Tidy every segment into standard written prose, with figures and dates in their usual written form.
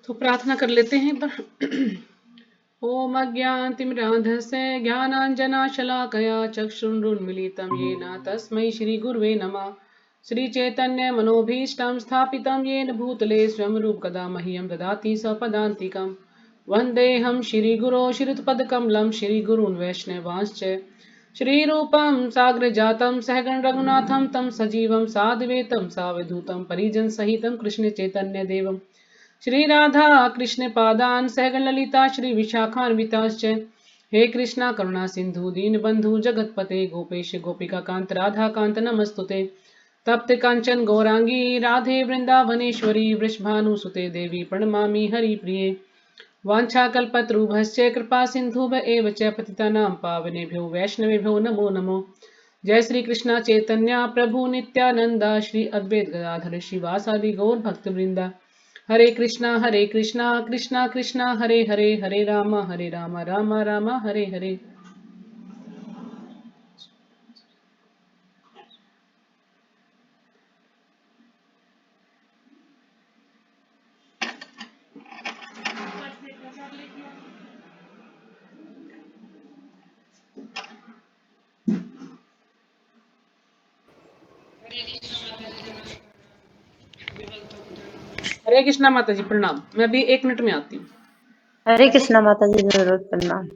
तो प्रार्थना कर लेते हैं ओम अज्ञानतिमिरान्धस्य ज्ञानाञ्जनशलाकया चक्षुरुन्मीलितं येन तस्मै श्रीगुरुवे नमः। श्रीचैतन्यमनोभीष्टं स्थापितं येन भूतले स्वयं रूपकदा मह्यं ददाति स्वपदान्तिकं। वन्देऽहं श्रीगुरो श्रीयुतपदकमलं श्रीगुरून् वैष्णवांश्च श्रीरूपं साग्रजातं सहगण रघुनाथं तं सजीवं साद्वैतं सावधूतं परिजनसहितं कृष्णचैतन्यदेवं श्री राधा कृष्ण पादान सहगण ललिता श्री विशाखान्विताश्च हे कृष्णा करुणा सिंधु दीन बंधु जगतपते गोपेश गोपिका कांत राधा कांत नमस्तुते तप्त कांचन गौरांगी राधे वृंदावनेश्वरी वृषभानुसुते देवी प्रणमामि हरिप्रिये वाञ्छाकल्पतरुभ्यश्च कृपा सिन्धुभ एव च पतितानां पावनेभ्यो वैष्णवेभ्यो नमो नमो। जय श्री कृष्णा चैतन्य प्रभु नित्यानंदा श्री अद्वैत गदाधर श्रीवासादि गौर भक्तवृंदा हरे कृष्णा कृष्णा कृष्णा हरे हरे हरे राम राम राम हरे हरे। हरे कृष्णा माता जी प्रणाम। मैं अभी 1 मिनट में आती हूँ। हरे कृष्णा माता जी, जरूर प्रणाम।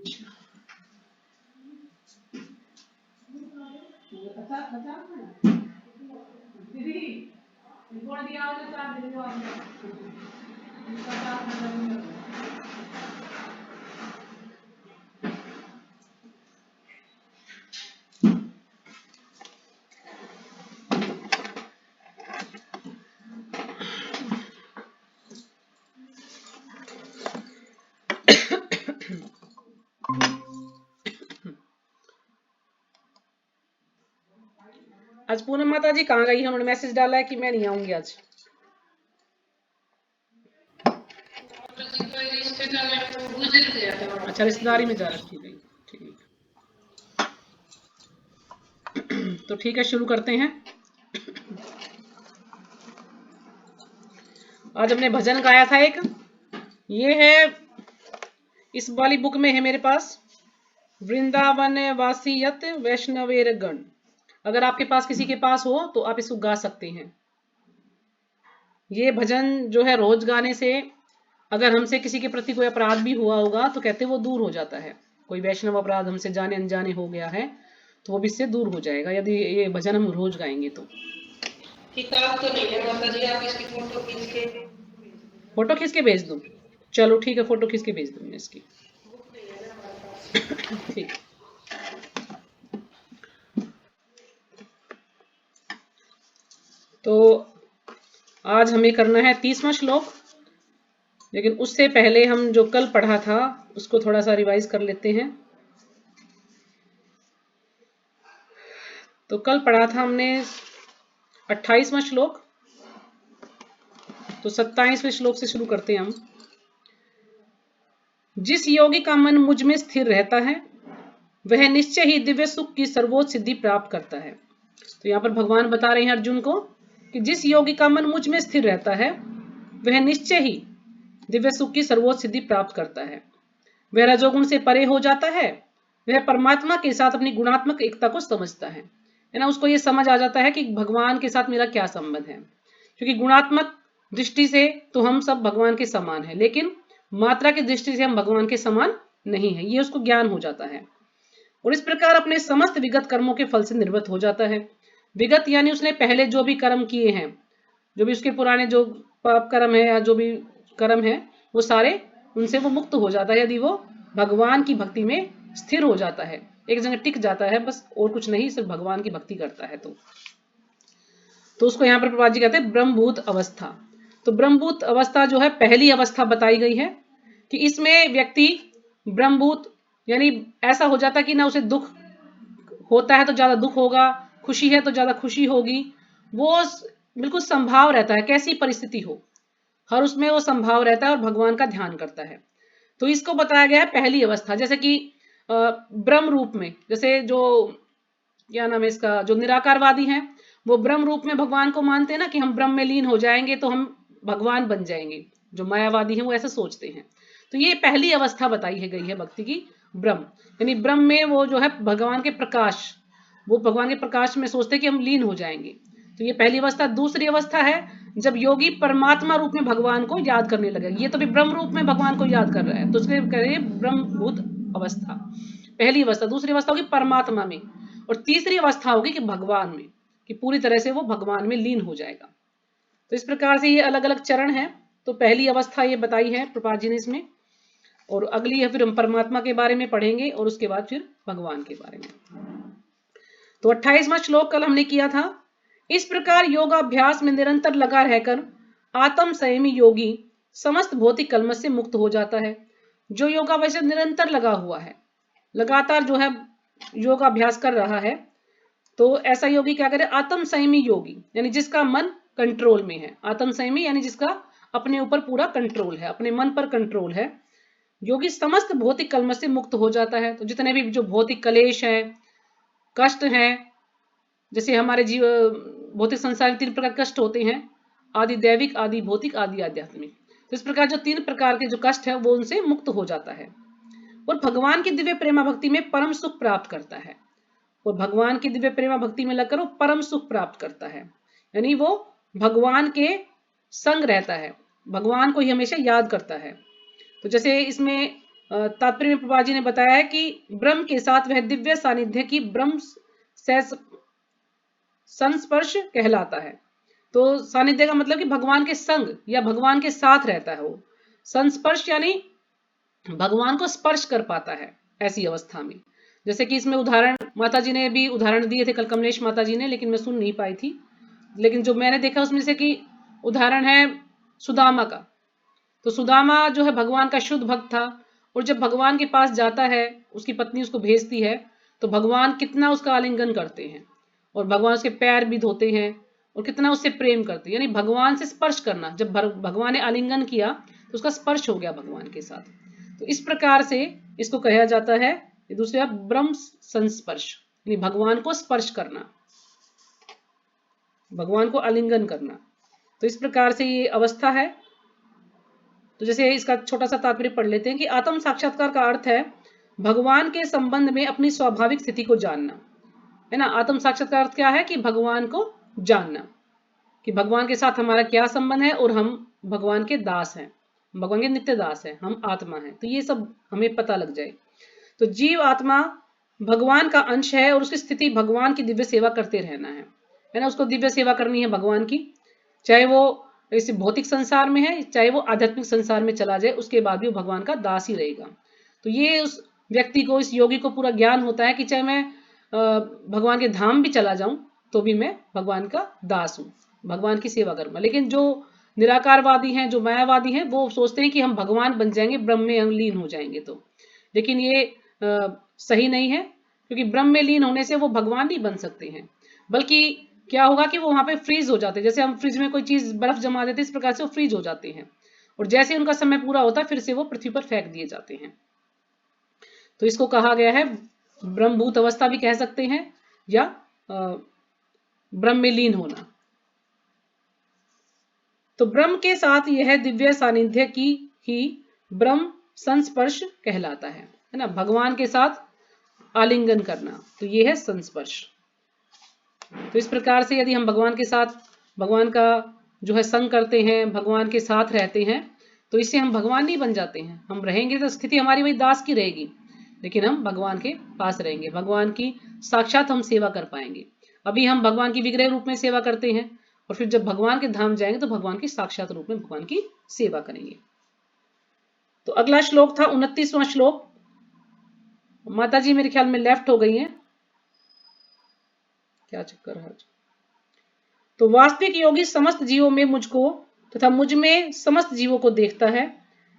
आज पूनम माता जी कहाँ गई? उन्होंने मैसेज डाला है कि मैं नहीं आऊंगी आज। अच्छा, रिश्तेदारी में जा रखी गई। ठीक तो ठीक है, शुरू करते हैं। आज हमने भजन गाया था एक, ये है इस वाली बुक में है मेरे पास, वृंदावन वासियत वैष्णवेर गण। अगर आपके पास किसी के पास हो तो आप इसको गा सकते हैं। ये भजन जो है रोज गाने से अगर हमसे किसी के प्रति कोई अपराध भी हुआ होगा तो कहते वो दूर हो जाता है। कोई वैष्णव अपराध हमसे जाने अनजाने हो गया है तो वो भी इससे दूर हो जाएगा यदि ये भजन हम रोज गाएंगे तो। किताब तो नहीं है माता जी, आप इसकी फोटो खींच के भेज दूं? चलो ठीक है, फोटो खींच के भेज दूं मैं इसकी। ठीक। तो आज हमें करना है 30वां श्लोक, लेकिन उससे पहले हम जो कल पढ़ा था उसको थोड़ा सा रिवाइज कर लेते हैं। तो कल पढ़ा था हमने 28वां श्लोक, तो 27वें श्लोक से शुरू करते हैं हम। जिस योगी का मन मुझ में स्थिर रहता है वह निश्चय ही दिव्य सुख की सर्वोच्च सिद्धि प्राप्त करता है। तो यहाँ पर भगवान बता रहे हैं अर्जुन को कि जिस योगी का मन मुझ में स्थिर रहता है वह निश्चय ही दिव्य सुख की सर्वोच्च सिद्धि प्राप्त करता है। वह रजोगुण से परे हो जाता है, वह परमात्मा के साथ अपनी गुणात्मक एकता को समझता है ना। उसको ये समझ आ जाता है कि भगवान के साथ मेरा क्या संबंध है, क्योंकि गुणात्मक दृष्टि से तो हम सब भगवान के समान हैं, लेकिन मात्रा की दृष्टि से हम भगवान के समान नहीं है, ये उसको ज्ञान हो जाता है। और इस प्रकार अपने समस्त विगत कर्मों के फल से निर्वृत्त हो जाता है। विगत यानी उसने पहले जो भी कर्म किए हैं, जो भी उसके पुराने जो पाप कर्म है या जो भी कर्म है वो सारे उनसे वो मुक्त हो जाता है यदि वो भगवान की भक्ति में स्थिर हो जाता है, एक जगह टिक जाता है, बस और कुछ नहीं, सिर्फ भगवान की भक्ति करता है। तो उसको यहाँ पर प्रभुपाद जी कहते हैं ब्रह्मभूत अवस्था। तो ब्रह्मभूत अवस्था जो है पहली अवस्था बताई गई है कि इसमें व्यक्ति ब्रह्मभूत यानी ऐसा हो जाता है कि ना उसे दुख होता है तो ज्यादा दुख होगा, खुशी है तो ज्यादा खुशी होगी, वो बिल्कुल संभाव रहता है, कैसी परिस्थिति हो हर उसमें वो संभाव रहता है और भगवान का ध्यान करता है। तो इसको बताया गया है पहली अवस्था। जैसे कि ब्रह्म रूप में, जैसे जो क्या नाम है इसका, जो निराकारवादी हैं वो ब्रह्म रूप में भगवान को मानते हैं ना कि हम ब्रह्म में लीन हो जाएंगे तो हम भगवान बन जाएंगे, जो मायावादी हैं वो ऐसा सोचते हैं। तो ये पहली अवस्था बताई गई है भक्ति की, ब्रह्म। यानी ब्रह्म में वो जो है भगवान के प्रकाश, वो भगवान के प्रकाश में सोचते हैं कि हम लीन हो जाएंगे। तो ये पहली अवस्था। दूसरी अवस्था है जब योगी परमात्मा रूप में भगवान को याद करने लगे। ये तो भी ब्रह्म रूप में भगवान को याद कर रहा है, तो उसके कहेंगे ब्रह्मभूत अवस्था, पहली अवस्था। दूसरी अवस्था होगी परमात्मा में, और तीसरी अवस्था होगी कि भगवान में, कि पूरी तरह से वो भगवान में लीन हो जाएगा। तो इस प्रकार से ये अलग अलग चरण है। तो पहली अवस्था ये बताई है प्रपात जी ने इसमें, और अगली है फिर हम परमात्मा के बारे में पढ़ेंगे, और उसके बाद फिर भगवान के बारे में। तो 28वां श्लोक कल हमने किया था। इस प्रकार योगाभ्यास में निरंतर लगा रहकर आत्म संयमी योगी समस्त भौतिक कलमश से मुक्त हो जाता है। जो योगाभ्यास निरंतर लगा हुआ है, लगातार जो है योगाभ्यास कर रहा है, तो ऐसा योगी क्या करे, आत्म संयमी योगी, यानी जिसका मन कंट्रोल में है। आत्म संयमी यानी जिसका अपने ऊपर पूरा कंट्रोल है, अपने मन पर कंट्रोल है। योगी समस्त भौतिक कलमश से मुक्त हो जाता है। तो जितने भी जो भौतिक कलेश है, कष्ट है, जैसे हमारे जीव भौतिक संसार में 3 प्रकार कष्ट होते हैं, आदि दैविक, आदि भौतिक, आदि आध्यात्मिक। तो इस प्रकार जो 3 प्रकार के जो कष्ट है वो उनसे मुक्त हो जाता है, और भगवान की दिव्य प्रेमा भक्ति में परम सुख प्राप्त करता है। और भगवान की दिव्य प्रेमा भक्ति में लगकर वो परम सुख प्राप्त करता है, यानी वो भगवान के संग रहता है, भगवान को ही हमेशा याद करता है। तो जैसे इसमें तात्पर्य में प्रभा जी ने बताया है कि ब्रह्म के साथ वह दिव्य सानिध्य की ब्रह्म संस्पर्श कहलाता है। तो सानिध्य का मतलब कि भगवान के संग या भगवान के साथ रहता है वो। संस्पर्श यानी भगवान को स्पर्श कर पाता है ऐसी अवस्था में। जैसे कि इसमें उदाहरण माता जी ने भी उदाहरण दिए थे कल, कमलेश माता जी ने, लेकिन मैं सुन नहीं पाई थी। लेकिन जो मैंने देखा उसमें से कि उदाहरण है सुदामा का। तो सुदामा जो है भगवान का शुद्ध भक्त था, और जब भगवान के पास जाता है, उसकी पत्नी उसको भेजती है, तो भगवान कितना उसका आलिंगन करते हैं, और भगवान उसके पैर भी धोते हैं, और कितना उससे प्रेम करते हैं। यानी भगवान से स्पर्श करना, जब भगवान ने आलिंगन किया तो उसका स्पर्श हो गया भगवान के साथ। तो इस प्रकार से इसको कहा जाता है दूसरा ब्रह्म संस्पर्श, यानी भगवान को स्पर्श करना, भगवान को आलिंगन करना। तो इस प्रकार से ये अवस्था है। तो जैसे इसका छोटा सा तात्पर्य पढ़ लेते हैं कि आत्म साक्षात्कार का अर्थ है भगवान के संबंध में अपनी स्वाभाविक स्थिति को जानना, है ना। आत्म साक्षात्कार अर्थ क्या है कि भगवान को जानना, कि भगवान के साथ हमारा क्या संबंध है, और हम भगवान के दास हैं, भगवान के नित्य दास हैं, हम आत्मा हैं। तो ये सब हमें पता लग जाए। तो जीव आत्मा भगवान का अंश है, और उसकी स्थिति भगवान की दिव्य सेवा करते रहना है ना। उसको दिव्य सेवा करनी है भगवान की, चाहे वो इस भौतिक संसार में है, चाहे वो आध्यात्मिक संसार में चला जाए, उसके बाद भी वो भगवान का दास ही रहेगा। तो ये उस व्यक्ति को, इस योगी को पूरा ज्ञान होता है कि चाहे मैं भगवान के धाम भी चला जाऊं तो भी मैं भगवान का दास हूं, भगवान की सेवा करूंगा। लेकिन जो निराकारवादी हैं, जो मायावादी हैं, वो सोचते हैं कि हम भगवान बन जाएंगे, ब्रह्म में हम लीन हो जाएंगे। तो लेकिन ये सही नहीं है, क्योंकि ब्रह्म में लीन होने से वो भगवान नहीं बन सकते हैं, बल्कि क्या होगा कि वो वहां पे फ्रीज हो जाते हैं। जैसे हम फ्रिज में कोई चीज बर्फ जमा देते हैं, इस प्रकार से वो फ्रीज हो जाते हैं, और जैसे उनका समय पूरा होता है फिर से वो पृथ्वी पर फेंक दिए जाते हैं। तो इसको कहा गया है ब्रह्मभूत अवस्था भी कह सकते हैं, या ब्रह्म में लीन होना। तो ब्रह्म के साथ यह दिव्य सानिध्य की ही ब्रह्म संस्पर्श कहलाता है ना। भगवान के साथ आलिंगन करना, तो ये है संस्पर्श। तो इस प्रकार से यदि हम भगवान के साथ, भगवान का जो है संग करते हैं, भगवान के साथ रहते हैं, तो इससे हम भगवान नहीं बन जाते हैं। हम रहेंगे तो स्थिति हमारी वही दास की रहेगी, लेकिन हम भगवान के पास रहेंगे, भगवान की साक्षात हम सेवा कर पाएंगे। अभी हम भगवान की विग्रह रूप में सेवा करते हैं, और फिर जब भगवान के धाम जाएंगे तो भगवान की साक्षात रूप में भगवान की सेवा करेंगे। तो अगला श्लोक था 29वां श्लोक। माता जी मेरे ख्याल में लेफ्ट हो गई हैं, क्या चक्कर है। तो वास्तविक योगी समस्त जीवों में मुझको तथा मुझ में समस्त जीवों को देखता है।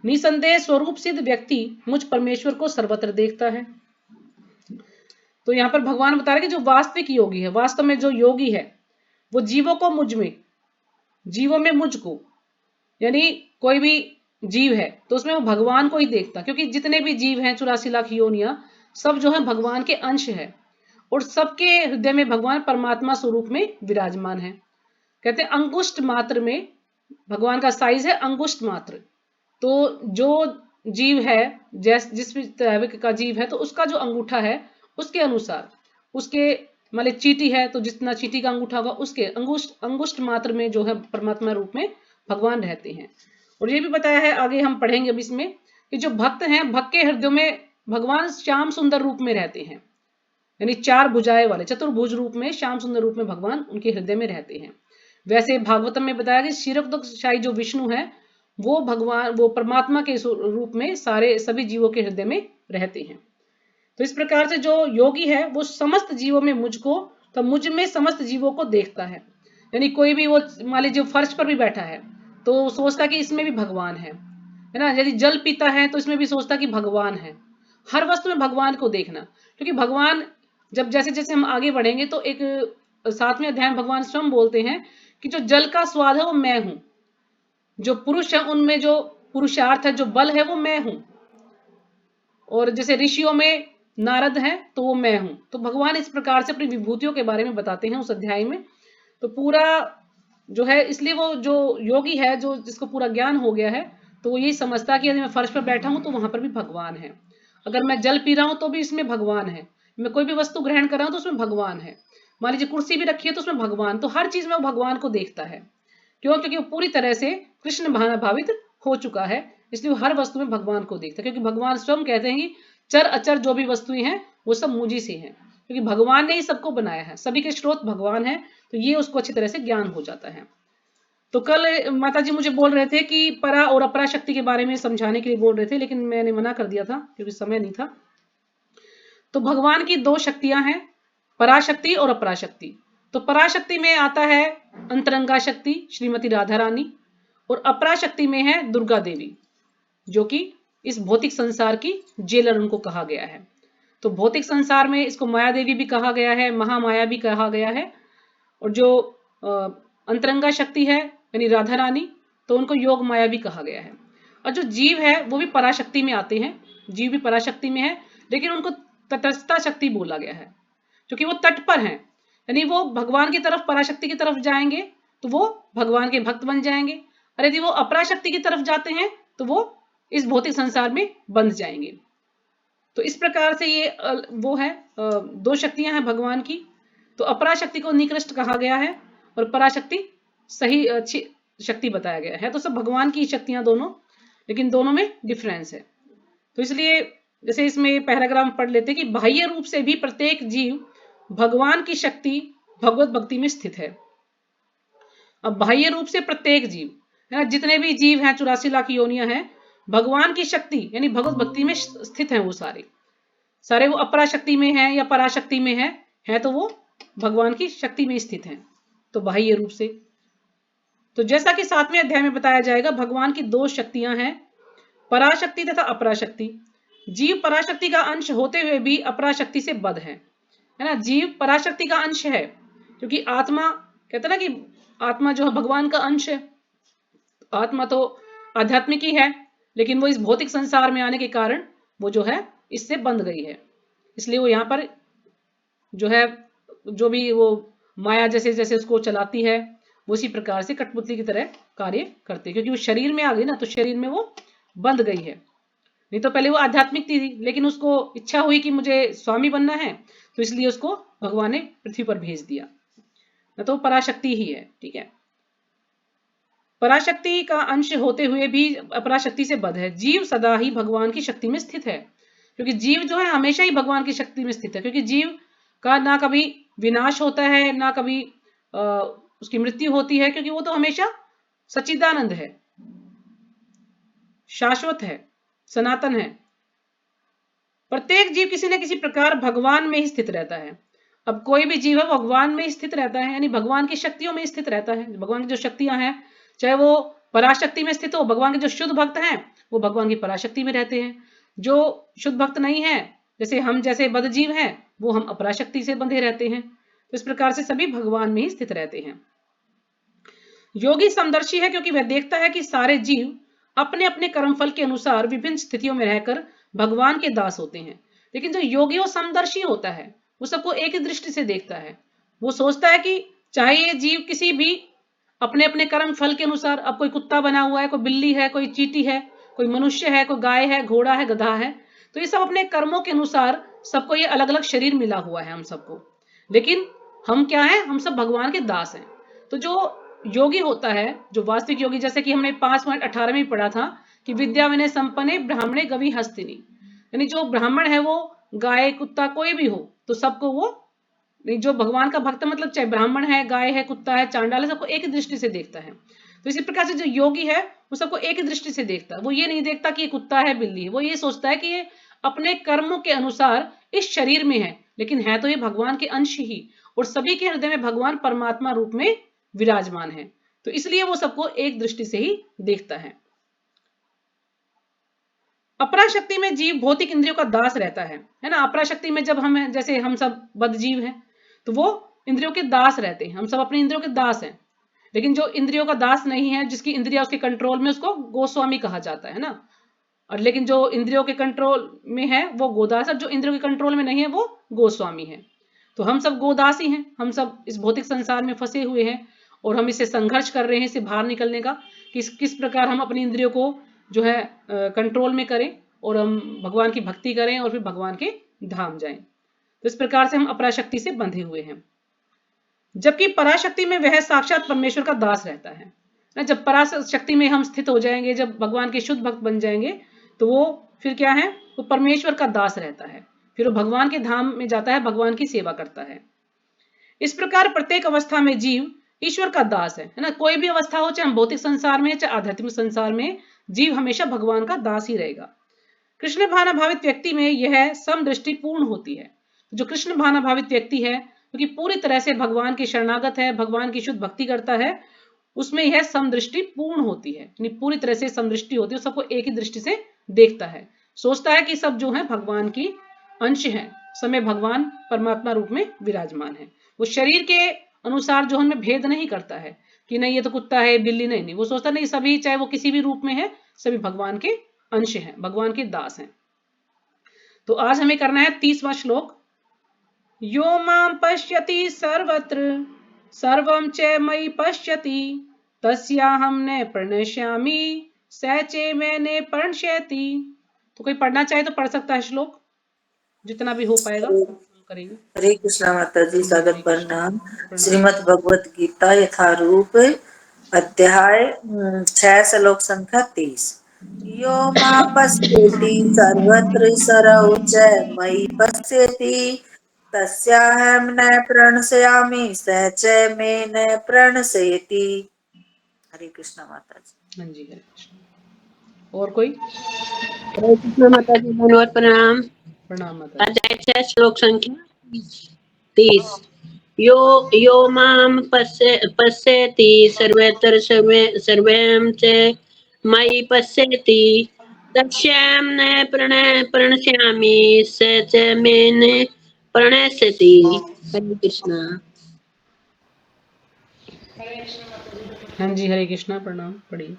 निसंदेह स्वरूप सिद्ध व्यक्ति मुझ परमेश्वर को सर्वत्र देखता है। तो यहां पर भगवान बता रहे कि जो वास्तविक योगी है, वास्तव में जो योगी है, वो जीवों को मुझ में, जीवों में मुझको, यानी कोई भी जीव है तो उसमें वो भगवान को ही देखता, क्योंकि जितने भी जीव हैं 84 लाख योनियां, सब जो है भगवान के अंश है, और सबके हृदय में भगवान परमात्मा स्वरूप में विराजमान है। कहते हैं अंगुष्ठ मात्र में भगवान का साइज है अंगुष्ठ मात्र। तो जो जीव है, जिस भी तरह का जीव है, तो उसका जो अंगूठा है उसके अनुसार, उसके मान ली चींटी है तो जितना चींटी का अंगूठा होगा उसके अंगुष्ठ मात्र में जो है परमात्मा रूप में भगवान रहते हैं। और ये भी बताया है, आगे हम पढ़ेंगे अब इसमें, कि जो भक्त हैं, भक्त के हृदय में भगवान श्याम सुंदर रूप में रहते हैं, यानी चार भुजाएं वाले चतुर्भुज रूप में, श्याम सुंदर रूप में भगवान उनके हृदय में रहते हैं। वैसे भागवतम में बताया कि क्षीरोदकशाही जो विष्णु है वो भगवान, वो परमात्मा के रूप में सारे सभी जीवों के हृदय में रहते हैं। तो इस प्रकार से जो योगी है वो समस्त जीवों में मुझको, तो मुझ में समस्त जीवों को देखता है। यानी कोई भी, वो मान लीजिए फर्श पर भी बैठा है तो सोचता कि इसमें भी भगवान है ना। यदि जल पीता है तो इसमें भी सोचता कि भगवान है। हर वस्तु में भगवान को देखना, क्योंकि भगवान जब जैसे जैसे हम आगे बढ़ेंगे तो एक 7वें अध्याय में भगवान स्वयं बोलते हैं कि जो जल का स्वाद है वो मैं हूं, जो पुरुष है उनमें जो पुरुषार्थ है, जो बल है वो मैं हूं, और जैसे ऋषियों में नारद हैं तो वो मैं हूं। तो भगवान इस प्रकार से अपनी विभूतियों के बारे में बताते हैं उस अध्याय में। तो पूरा जो है, इसलिए वो जो योगी है, जो जिसको पूरा ज्ञान हो गया है, तो वो यही समझता है कि यदि मैं फर्श पर बैठा हूं तो वहां पर भी भगवान है, अगर मैं जल पी रहा हूं तो भी इसमें भगवान है, मैं कोई भी वस्तु ग्रहण कर रहा हूं तो उसमें भगवान है, मान लीजिए कुर्सी भी रखी है तो उसमें भगवान, तो हर चीज में वो भगवान को देखता है। क्यों? क्योंकि वो पूरी तरह से कृष्ण भावित हो चुका है, इसलिए वो हर वस्तु में भगवान को देखता है। क्योंकि भगवान स्वयं कहते हैं कि चर अचर जो भी वस्तुएं हैं वो सब मुझी से हैं, क्योंकि भगवान ने ही सबको बनाया है, सभी के स्रोत भगवान है। तो ये उसको अच्छी तरह से ज्ञान हो जाता है। तो कल माता जी मुझे बोल रहे थे कि परा और अपरा शक्ति के बारे में समझाने के लिए बोल रहे थे, लेकिन मैंने मना कर दिया था क्योंकि समय नहीं था। तो भगवान की दो शक्तियां हैं, पराशक्ति और अपराशक्ति। तो पराशक्ति में आता है अंतरंगा शक्ति श्रीमती राधा रानी, और अपराशक्ति में है दुर्गा देवी, जो कि इस भौतिक संसार की जेलर उनको कहा गया है। तो भौतिक संसार में इसको माया देवी भी कहा गया है, महामाया भी कहा गया है। और जो अंतरंगा शक्ति है यानी राधा रानी, तो उनको योग माया भी कहा गया है। और जो जीव है वो भी पराशक्ति में आते हैं, जीव भी पराशक्ति में है, लेकिन उनको तटस्थता शक्ति बोला गया है, क्योंकि वो तट पर हैं, यानी वो भगवान की तरफ, पराशक्ति की तरफ जाएंगे तो वो भगवान के भक्त बन जाएंगे, और यदि वो अपराशक्ति की तरफ जाते हैं तो वो इस भौतिक संसार में बंध जाएंगे। तो इस प्रकार से ये वो है, दो शक्तियां हैं भगवान की। तो अपराशक्ति को निकृष्ट कहा गया है और पराशक्ति सही अच्छी शक्ति बताया गया है। तो सब भगवान की शक्तियां दोनों, लेकिन दोनों में डिफरेंस है। तो इसलिए जैसे इसमें पैराग्राफ पढ़ लेते कि बाह्य रूप से भी प्रत्येक जीव भगवान की शक्ति भगवत भक्ति में स्थित है। अब बाह्य रूप से प्रत्येक जीव है ना, जितने भी जीव हैं 84 लाख योनियां हैं, भगवान की शक्ति यानी भगवत भक्ति में स्थित हैं। वो सारे सारे वो अपराशक्ति में हैं या पराशक्ति में है तो वो भगवान की शक्ति में स्थित हैं। तो बाह्य रूप से, तो जैसा कि 7वें अध्याय में बताया जाएगा, भगवान की दो शक्तियां हैं, पराशक्ति तथा अपराशक्ति। जीव पराशक्ति का अंश होते हुए भी अपराशक्ति से बद्ध है ना। जीव पराशक्ति का अंश है, क्योंकि आत्मा कहते ना कि आत्मा जो है भगवान का अंश है। आत्मा तो आध्यात्मिक ही है, लेकिन वो इस भौतिक संसार में आने के कारण वो जो है इससे बंध गई है। इसलिए वो यहाँ पर जो है, जो भी वो माया जैसे जैसे उसको चलाती है, वो उसी प्रकार से कठपुतली की तरह कार्य करती है, क्योंकि वो शरीर में आ गई ना, तो शरीर में वो बंध गई है। नहीं तो पहले वो आध्यात्मिक थी, लेकिन उसको इच्छा हुई कि मुझे स्वामी बनना है, तो इसलिए उसको भगवान ने पृथ्वी पर भेज दिया। न तो पराशक्ति ही है, ठीक है। पराशक्ति का अंश होते हुए भी अपराशक्ति से बद्ध है। जीव सदा ही भगवान की शक्ति में स्थित है, क्योंकि जीव जो है हमेशा ही भगवान की शक्ति में स्थित है, क्योंकि जीव का ना कभी विनाश होता है ना कभी उसकी मृत्यु होती है, क्योंकि वो तो हमेशा सच्चिदानंद है, शाश्वत है, सनातन है। प्रत्येक जीव किसी न किसी प्रकार भगवान में ही स्थित रहता है। अब कोई भी जीव है भगवान में स्थित रहता है, यानी भगवान की शक्तियों में स्थित रहता है। भगवान की जो शक्तियां हैं, चाहे वो पराशक्ति में स्थित हो, भगवान के जो शुद्ध भक्त हैं वो भगवान की पराशक्ति में रहते हैं। जो शुद्ध भक्त नहीं है, जैसे हम जैसे बद्ध जीव हैं, वो हम अपराशक्ति से बंधे रहते हैं। तो इस प्रकार से सभी भगवान में ही स्थित रहते हैं। योगी समदर्शी है, क्योंकि वह देखता है कि सारे जीव अपने अपने कर्मफल के अनुसार विभिन्न स्थितियों में रहकर भगवान के दास होते हैं। लेकिन जो योगी वो समदर्शी होता है, वो सबको एक ही दृष्टि से देखता है। वो सोचता है कि चाहे ये जीव किसी भी अपने अपने कर्म फल के अनुसार, अब कोई कुत्ता बना हुआ है, कोई बिल्ली है, कोई चींटी है, कोई मनुष्य है, कोई गाय है, घोड़ा है, गधा है, तो ये सब अपने कर्मों के अनुसार सबको ये अलग अलग शरीर मिला हुआ है हम सबको। लेकिन हम क्या है, हम सब भगवान के दास हैं। तो जो योगी होता है, जो वास्तविक योगी, जैसे कि हमने 5.18 में पढ़ा था कि विद्या विनय संपन्ने ब्राह्मणे गवि हस्तिनी, यानी जो ब्राह्मण है वो गाय कुत्ता कोई भी हो तो सबको वो, नहीं जो भगवान का भक्त मतलब चाहे ब्राह्मण है, गाय है, कुत्ता है, चांडाल है, सबको एक ही दृष्टि से देखता है। तो इसी प्रकार से जो योगी है वो सबको एक ही दृष्टि से देखता है। वो ये नहीं देखता कि ये कुत्ता है, बिल्ली है, वो ये सोचता है कि ये अपने कर्मों के अनुसार इस शरीर में है, लेकिन है तो ये भगवान के अंश ही, और सभी के हृदय में भगवान परमात्मा रूप में विराजमान है। तो इसलिए वो सबको एक दृष्टि से ही देखता है। अपराशक्ति में जीव भौतिक इंद्रियों का दास रहता है ना। अपराशक्ति में जब हम, जैसे हम सब बद्धजीव हैं, तो वो इंद्रियों के दास रहते हैं, हम सब अपनी इंद्रियों के दास हैं। लेकिन जो इंद्रियों का दास नहीं है, जिसकी इंद्रिया उसके कंट्रोल में, उसको गोस्वामी कहा जाता है ना। और लेकिन जो इंद्रियों के कंट्रोल में है वो गोदास है, जो इंद्रियों के कंट्रोल में नहीं है वो गोस्वामी है। तो हम सब गोदासी हैं, हम सब इस भौतिक संसार में फंसे हुए हैं और हम इससे संघर्ष कर रहे हैं, इससे बाहर निकलने का, किस प्रकार हम अपनी इंद्रियों को जो है कंट्रोल में करें और हम भगवान की भक्ति करें और फिर भगवान के धाम जाएं। तो इस प्रकार से हम अपराशक्ति से बंधे हुए हैं। जबकि पराशक्ति में वह साक्षात परमेश्वर का दास रहता है ना। जब पराशक्ति में हम स्थित हो जाएंगे, जब भगवान के शुद्ध भक्त बन जाएंगे, तो वो फिर क्या है, वो परमेश्वर का दास रहता है, फिर वो भगवान के धाम में जाता है, भगवान की सेवा करता है। इस प्रकार प्रत्येक अवस्था में जीव ईश्वर का दास है ना। कोई भी अवस्था हो, चाहे हम भौतिक संसार में चाहे आध्यात्मिक संसार में, जीव हमेशा भगवान का दास ही रहेगा। कृष्ण भावनाभावित व्यक्ति में यह समदृष्टि पूर्ण होती है। जो कृष्ण भावनाभावित व्यक्ति है, क्योंकि पूरी तरह से भगवान की शरणागत है, भगवान की शुद्ध भक्ति करता है, उसमें यह समदृष्टि पूर्ण होती है, यानी पूरी तरह से समदृष्टि होती है, सबको एक ही दृष्टि से देखता है, सोचता है कि सब जो है भगवान की अंश है, समय भगवान परमात्मा रूप में विराजमान है। वो शरीर के अनुसार जो हमें भेद नहीं करता है कि नहीं ये तो कुत्ता है, बिल्ली, नहीं, वो सोचता नहीं, सभी चाहे वो किसी भी रूप में है, सभी भगवान के अंश हैं, भगवान के दास हैं। तो आज हमें करना है 30वां श्लोक। यो मां पश्यति सर्वत्र सर्वं च मयि पश्यति तस्याहं न प्रणश्यामि स च मे न प्रणश्यति। तो कोई पढ़ना चाहे तो पढ़ सकता है श्लोक, जितना भी हो पाएगा हम करेंगे। हरे कृष्णा माता जी, स्वागत प्रणाम। प्रणाम। श्रीमद् भगवत गीता यथारूप अध्याय 6 श्लोक संख्या 30। यो मां पश्यति सर्वत्र सर्वौ च मयि पश्यति तस्याहं न प्रणश्यामि स च मे न प्रणश्यति। हरे कृष्णा माता जी। हाँ जी, हरे कृष्ण। और कोई? हरे कृष्ण माता जी, धन्यवाद, प्रणाम। प्रणाम माता जी। अध्याय 6 श्लोक संख्या 30। यो मां पश्यति सर्वत्र सर्वं च मयि पश्यति तस्यां न प्रणश्यामि स च मे न प्रणश्यति। हरे कृष्णा। हाँ जी, हरे कृष्णा, प्रणाम, पढ़िए।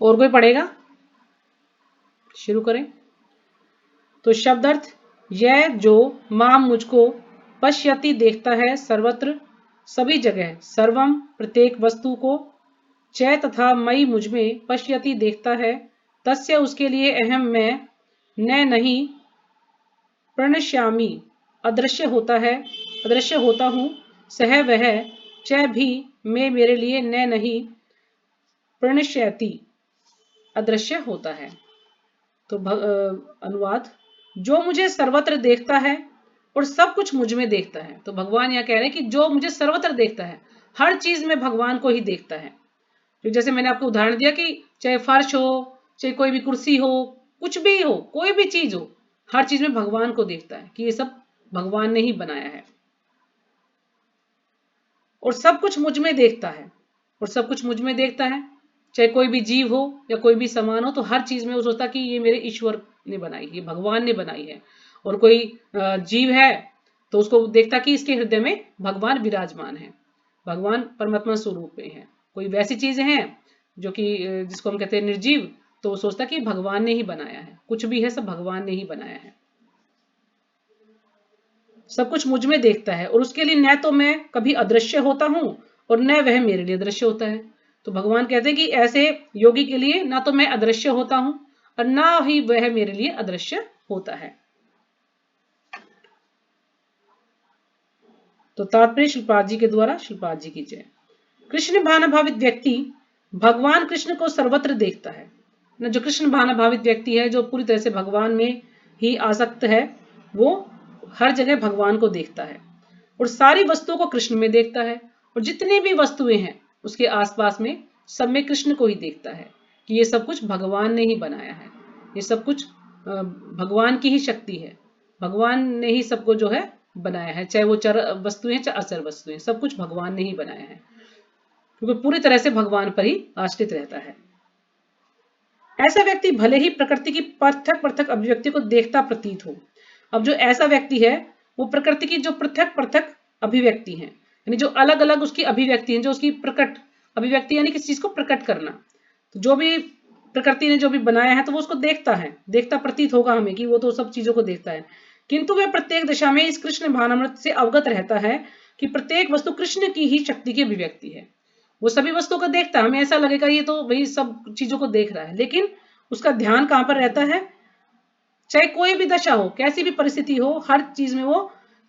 और कोई पढ़ेगा? शुरू करें। तो शब्दार्थ, यह जो मां मुझको पश्यति देखता है सर्वत्र सभी जगह, सर्वम प्रत्येक वस्तु को, च तथा मई मुझ में, पश्यति देखता है, तस्य उसके लिए, अहम मैं, न नहीं, प्रणश्यामि अदृश्य होता है, अदृश्य होता हूँ, सह वह, च भी, मैं मेरे लिए, न नहीं, प्रणश्यति अदृश्य होता है। तो अनुवाद, जो मुझे सर्वत्र देखता है और सब कुछ मुझ में देखता है। तो भगवान यहाँ कह रहे हैं कि जो मुझे सर्वत्र देखता है, हर चीज में भगवान को ही देखता है। तो जैसे मैंने आपको उदाहरण दिया कि चाहे फर्श हो, चाहे कोई भी कुर्सी हो, कुछ भी हो, कोई भी चीज हो, हर चीज में भगवान को देखता है कि ये सब भगवान ने ही बनाया है, और सब कुछ मुझ में देखता है, और सब कुछ मुझ में देखता है, चाहे कोई भी जीव हो या कोई भी सामान हो, तो हर चीज में वो सोचता कि ये मेरे ईश्वर ने बनाई, ये भगवान ने बनाई है। और कोई जीव है तो उसको देखता कि इसके हृदय में भगवान विराजमान है। भगवान परमात्मा स्वरूप में है। कोई वैसी चीजें हैं जो कि जिसको हम कहते हैं निर्जीव, तो वो सोचता कि भगवान ने ही बनाया है, कुछ भी है सब भगवान ने ही बनाया है। सब कुछ मुझ में देखता है और उसके लिए न तो मैं कभी अदृश्य होता हूं और न वह मेरे लिए दृश्य होता है। तो भगवान कहते हैं कि ऐसे योगी के लिए ना तो मैं अदृश्य होता हूं और ना ही वह मेरे लिए अदृश्य होता है। तो तात्पर्य श्रीपाद जी के द्वारा, श्रीपाद जी की जय। कृष्ण भावनाभावित व्यक्ति भगवान कृष्ण को सर्वत्र देखता है। जो कृष्ण भावनाभावित व्यक्ति है, जो पूरी तरह से भगवान में ही आसक्त है, वो हर जगह भगवान को देखता है और सारी वस्तुओं को कृष्ण में देखता है और जितनी भी वस्तुएं हैं उसके आसपास में सब में कृष्ण को ही देखता है कि ये सब कुछ भगवान ने ही बनाया है, ये सब कुछ भगवान की ही शक्ति है, भगवान ने ही सबको जो है बनाया है, चाहे वो चर वस्तुएं चाहे अचर वस्तुएं, सब कुछ भगवान ने ही बनाया है, क्योंकि पूरी तरह से भगवान पर ही आश्रित रहता है। ऐसा व्यक्ति भले ही प्रकृति की पृथक पृथक अभिव्यक्ति को देखता प्रतीत हो। अब जो ऐसा व्यक्ति है वो प्रकृति की जो पृथक पृथक अभिव्यक्ति है, यानी जो अलग अलग उसकी अभिव्यक्ति है, जो उसकी प्रकट अभिव्यक्ति यानी किसी चीज को प्रकट करना, तो जो भी प्रकृति ने जो भी बनाया है तो वो उसको देखता है, देखता प्रतीत होगा हमें कि वो तो सब चीजों को देखता है, किंतु वह प्रत्येक दिशा में इस कृष्ण भावनामृत से अवगत रहता है कि प्रत्येक वस्तु कृष्ण की ही शक्ति की अभिव्यक्ति है। वो सभी वस्तुओं को देखता है, हमें ऐसा लगेगा ये तो भाई सब चीजों को देख रहा है, लेकिन उसका ध्यान कहां पर रहता है, चाहे कोई भी दशा हो, कैसी भी परिस्थिति हो, हर चीज में वो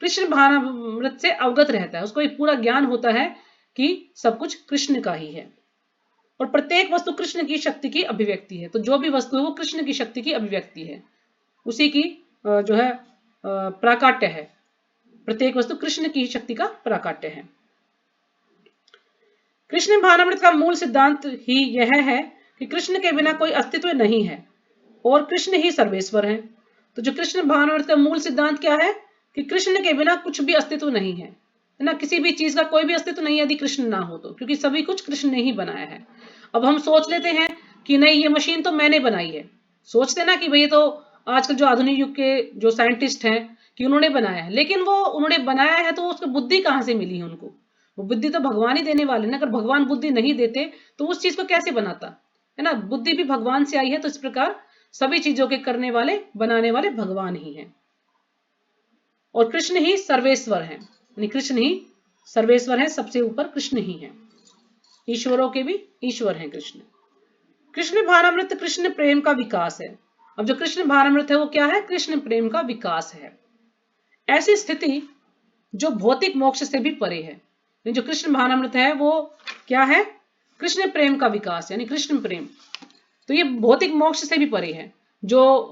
कृष्ण भावनामृत से अवगत रहता है, उसको एक पूरा ज्ञान होता है कि सब कुछ कृष्ण का ही है और प्रत्येक वस्तु कृष्ण की शक्ति की अभिव्यक्ति है। तो जो भी वस्तु है वो कृष्ण की शक्ति की अभिव्यक्ति है, उसी की जो है प्राकाट्य है, प्रत्येक वस्तु कृष्ण की शक्ति का प्राकाट्य है। कृष्ण भावनामृत का मूल सिद्धांत ही यह है कि कृष्ण के बिना कोई अस्तित्व नहीं है और कृष्ण ही सर्वेश्वर है। तो जो कृष्ण भावनामृत का मूल सिद्धांत क्या है कि कृष्ण के बिना कुछ भी अस्तित्व नहीं है ना, किसी भी चीज का कोई भी अस्तित्व नहीं है यदि कृष्ण ना हो तो, क्योंकि सभी कुछ कृष्ण ने ही बनाया है। अब हम सोच लेते हैं कि नहीं ये मशीन तो मैंने बनाई है, सोचते ना कि भाई तो आजकल जो आधुनिक युग के जो साइंटिस्ट हैं कि उन्होंने बनाया है, लेकिन वो उन्होंने बनाया है तो उसकी बुद्धि कहाँ से मिली है उनको, वो बुद्धि तो भगवान ही देने वाले ना, अगर भगवान बुद्धि नहीं देते तो उस चीज को कैसे बनाता है ना, बुद्धि भी भगवान से आई है। तो इस प्रकार सभी चीजों के करने वाले बनाने वाले भगवान ही हैं और कृष्ण ही सर्वेश्वर है, यानी कृष्ण ही सर्वेश्वर है, सबसे ऊपर कृष्ण ही है, ईश्वरों के भी ईश्वर हैं कृष्ण। कृष्ण भावनामृत कृष्ण प्रेम का विकास है। अब जो कृष्ण भावनामृत है वो क्या है, कृष्ण प्रेम का विकास है। ऐसी स्थिति जो भौतिक मोक्ष से भी परे है, जो कृष्ण भावनामृत है वो क्या है, कृष्ण प्रेम का विकास यानी कृष्ण प्रेम। तो ये भौतिक मोक्ष से भी परे है। जो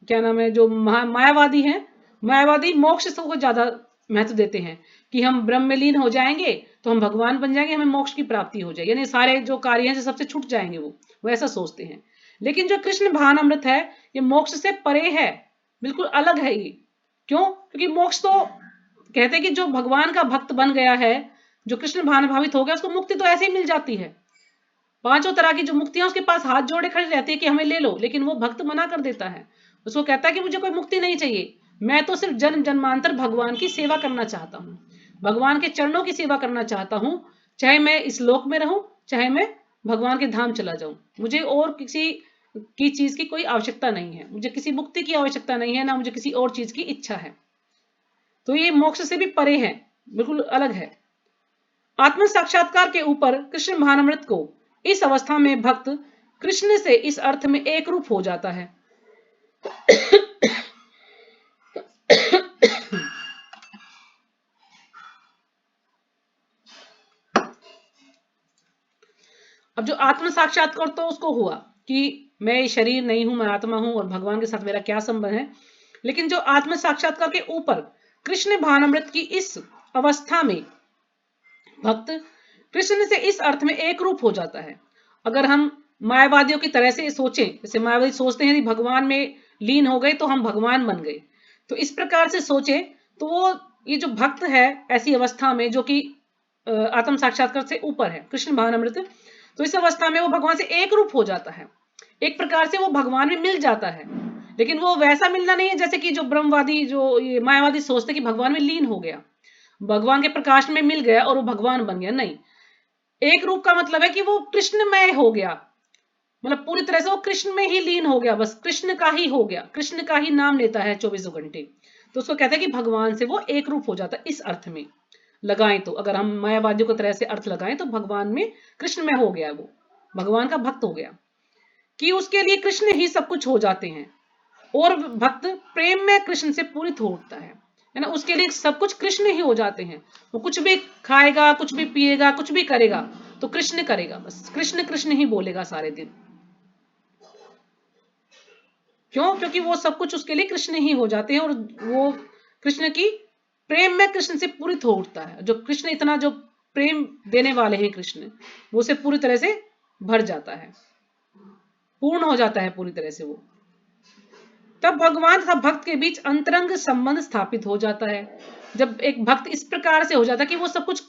क्या नाम है, जो मायावादी हैं, मायावादी मोक्ष को ज्यादा महत्व देते हैं कि हम ब्रह्म में लीन हो जाएंगे तो हम भगवान बन जाएंगे, हमें मोक्ष की प्राप्ति हो जाएगी, यानी सारे जो कार्य हैं सबसे छूट जाएंगे, वो ऐसा सोचते हैं। लेकिन जो कृष्ण भावनामृत है ये मोक्ष से परे है, बिल्कुल अलग है ये। क्यों? क्योंकि मोक्ष तो कहते हैं कि जो भगवान का भक्त बन गया है, जो कृष्ण भावनाभावित हो गया, उसको मुक्ति तो ऐसे ही मिल जाती है। पांचों तरह की जो मुक्तियां उसके पास हाथ जोड़े खड़ी रहती है कि हमें ले लो, लेकिन वो भक्त मना कर देता है, उसको कहता है कि मुझे कोई मुक्ति नहीं चाहिए, मैं तो सिर्फ जन्म जन्मांतर भगवान की सेवा करना चाहता हूँ, भगवान के चरणों की सेवा करना चाहता हूँ, चाहे मैं इस लोक में रहूं चाहे मैं भगवान के धाम चला जाऊं, मुझे और किसी की चीज की कोई आवश्यकता नहीं है, मुझे किसी मुक्ति की आवश्यकता नहीं है, ना मुझे किसी और चीज की इच्छा है। तो ये मोक्ष से भी परे है, बिल्कुल अलग है। आत्म साक्षात्कार के ऊपर कृष्ण भावनामृत को इस अवस्था में भक्त कृष्ण से इस अर्थ में एक रूप हो जाता है अब जो आत्म साक्षात्कार तो उसको हुआ कि मैं शरीर नहीं हूं, मैं आत्मा हूं और भगवान के साथ मेरा क्या संबंध है, लेकिन जो आत्म साक्षात्कार के ऊपर कृष्ण भावनामृत की इस अवस्था में भक्त कृष्ण से इस अर्थ में एक रूप हो जाता है। अगर हम मायावादियों की तरह से सोचें, जैसे मायावादी सोचते हैं कि भगवान में लीन हो गए तो हम भगवान बन गए, तो इस प्रकार से सोचे तो वो ये जो भक्त है ऐसी अवस्था में जो कि आत्म साक्षात्कार से ऊपर है कृष्ण भावनामृत, तो इस अवस्था में वो भगवान से एक रूप हो जाता है, एक प्रकार से वो भगवान में मिल जाता है। लेकिन वो वैसा मिलना नहीं है जैसे कि जो ब्रह्मवादी जो ये मायावादी सोचते कि भगवान में लीन हो गया। भगवान के प्रकाश में मिल गया और वो भगवान बन गया, नहीं। एक रूप का मतलब है कि वो कृष्णमय हो गया, मतलब पूरी तरह से वो कृष्ण में ही लीन हो गया, बस कृष्ण का ही हो गया, कृष्ण का ही नाम लेता है 24 घंटे। तो उसको कहते हैं कि भगवान से वो एक रूप हो जाता है। इस अर्थ में लगाएं तो, अगर हम मायावादियों की तरह से अर्थ लगाएं तो भगवान में कृष्ण में हो गया, वो भगवान का भक्त हो गया, कि उसके लिए कृष्ण ही सब कुछ हो जाते हैं। और भक्त प्रेम में कृष्ण से पूरित हो उठता है ना, उसके लिए सब कुछ कृष्ण ही हो जाते हैं। वो कुछ भी खाएगा, कुछ भी पिएगा, कुछ भी करेगा तो कृष्ण करेगा, बस कृष्ण कृष्ण ही बोलेगा सारे दिन। क्यों? क्योंकि वो सब कुछ उसके लिए कृष्ण ही हो जाते हैं, और वो कृष्ण की प्रेम में कृष्ण से पूरित हो उठता है। जो कृष्ण इतना जो प्रेम देने वाले हैं कृष्ण, वो से पूरी तरह से भर जाता है, पूर्ण हो जाता है पूरी तरह से वो। तब भगवान तथा भक्त के बीच अंतरंग संबंध स्थापित हो जाता है। जब एक भक्त इस प्रकार से हो जाता है कि वो सब कुछ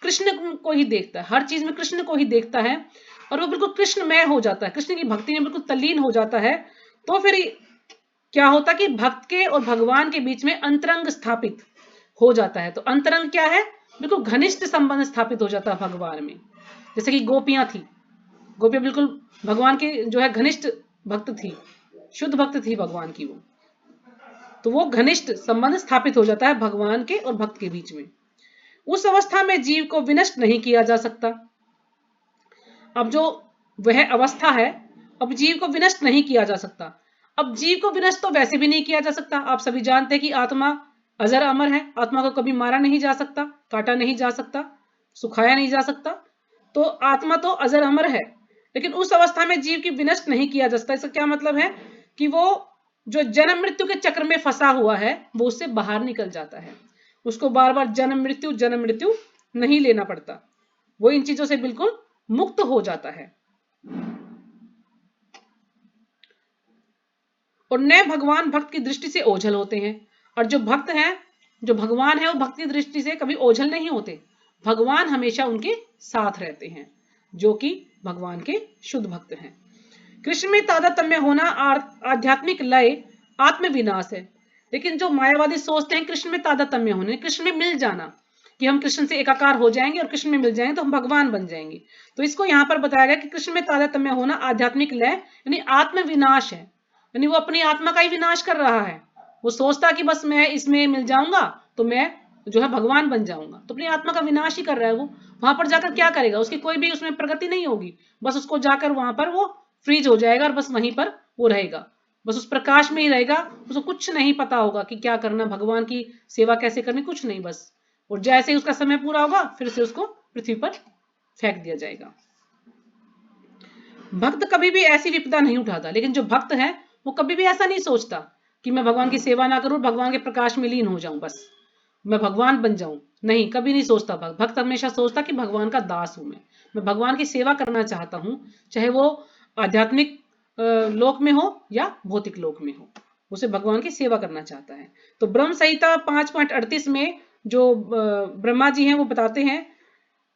कृष्ण को ही देखता है, हर चीज में कृष्ण को ही देखता है, और वो बिल्कुल कृष्णमय हो जाता है, कृष्ण की भक्ति में बिल्कुल तल्लीन हो जाता है, तो फिर क्या होता है कि भक्त के और भगवान के बीच में अंतरंग स्थापित हो जाता है। तो अंतरंग क्या है? बिल्कुल घनिष्ठ संबंध स्थापित हो जाता है भगवान में। जैसे कि गोपियां थी, गोपियां बिल्कुल भगवान की जो है घनिष्ठ भक्त थी, शुद्ध भक्त थी भगवान की वो। तो वो घनिष्ठ संबंध स्थापित हो जाता है भगवान के और भक्त के बीच में। उस अवस्था में जीव को विनष्ट नहीं किया जा सकता। अब जो वह अवस्था है, अब जीव को विनष्ट नहीं किया जा सकता। अब जीव को विनष्ट तो वैसे भी नहीं किया जा सकता। आप सभी जानते हैं कि आत्मा अजर अमर है, आत्मा को कभी मारा नहीं जा सकता, काटा नहीं जा सकता, सुखाया नहीं जा सकता। तो आत्मा तो अजर अमर है, लेकिन उस अवस्था में जीव की विनष्ट नहीं किया जा सकता। इसका क्या मतलब है कि वो जो जन्म मृत्यु के चक्र में फंसा हुआ है वो उससे बाहर निकल जाता है, उसको बार बार जन्म मृत्यु नहीं लेना पड़ता, वो इन चीजों से बिल्कुल मुक्त हो जाता है। और न भगवान भक्त की दृष्टि से ओझल होते हैं, और जो भक्त हैं, जो भगवान है, वो भक्त की दृष्टि से कभी ओझल नहीं होते। भगवान हमेशा उनके साथ रहते हैं, जो कि भगवान के शुद्ध भक्त हैं। कृष्ण में तादात्म्य होना आध्यात्मिक लय आत्मविनाश है। लेकिन जो मायावादी सोचते हैं कृष्ण में तादात्म्य होने, कृष्ण में मिल जाना, कि हम कृष्ण से एकाकार हो जाएंगे और कृष्ण में मिल जाएंगे तो हम भगवान बन जाएंगे, तो इसको यहाँ पर बताया गया कि कृष्ण में तादात्म्य होना आध्यात्मिक लय यानी आत्मविनाश है। यानी वो अपनी आत्मा का ही विनाश कर रहा है। वो सोचता कि बस मैं इसमें मिल जाऊंगा तो मैं जो है भगवान बन जाऊंगा, तो अपनी आत्मा का विनाश ही कर रहा है वो। वहां पर जाकर क्या करेगा? उसकी कोई भी उसमें प्रगति नहीं होगी, बस उसको जाकर वहां पर वो फ्रीज हो जाएगा और बस वहीं पर वो रहेगा, बस उस प्रकाश में ही रहेगा। उसको कुछ नहीं पता होगा कि क्या करना, भगवान की सेवा कैसे करनी, कुछ नहीं बस। और जैसे ही उसका समय पूरा होगा फिर से उसको पृथ्वी पर फेंक दिया जाएगा। भक्त कभी भी ऐसी विपदा नहीं उठाता, लेकिन जो भक्त है वो कभी भी ऐसा नहीं सोचता कि मैं भगवान की सेवा ना करूं, भगवान के प्रकाश में लीन हो जाऊं, बस मैं भगवान बन जाऊं, नहीं, कभी नहीं सोचता। भक्त हमेशा सोचता कि भगवान का दास हूं, मैं भगवान की सेवा करना चाहता हूं, चाहे वो आध्यात्मिक लोक में हो या भौतिक लोक में हो, उसे भगवान की सेवा करना चाहता है। तो ब्रह्म संहिता 5.38 में जो ब्रह्मा जी हैं वो बताते हैं,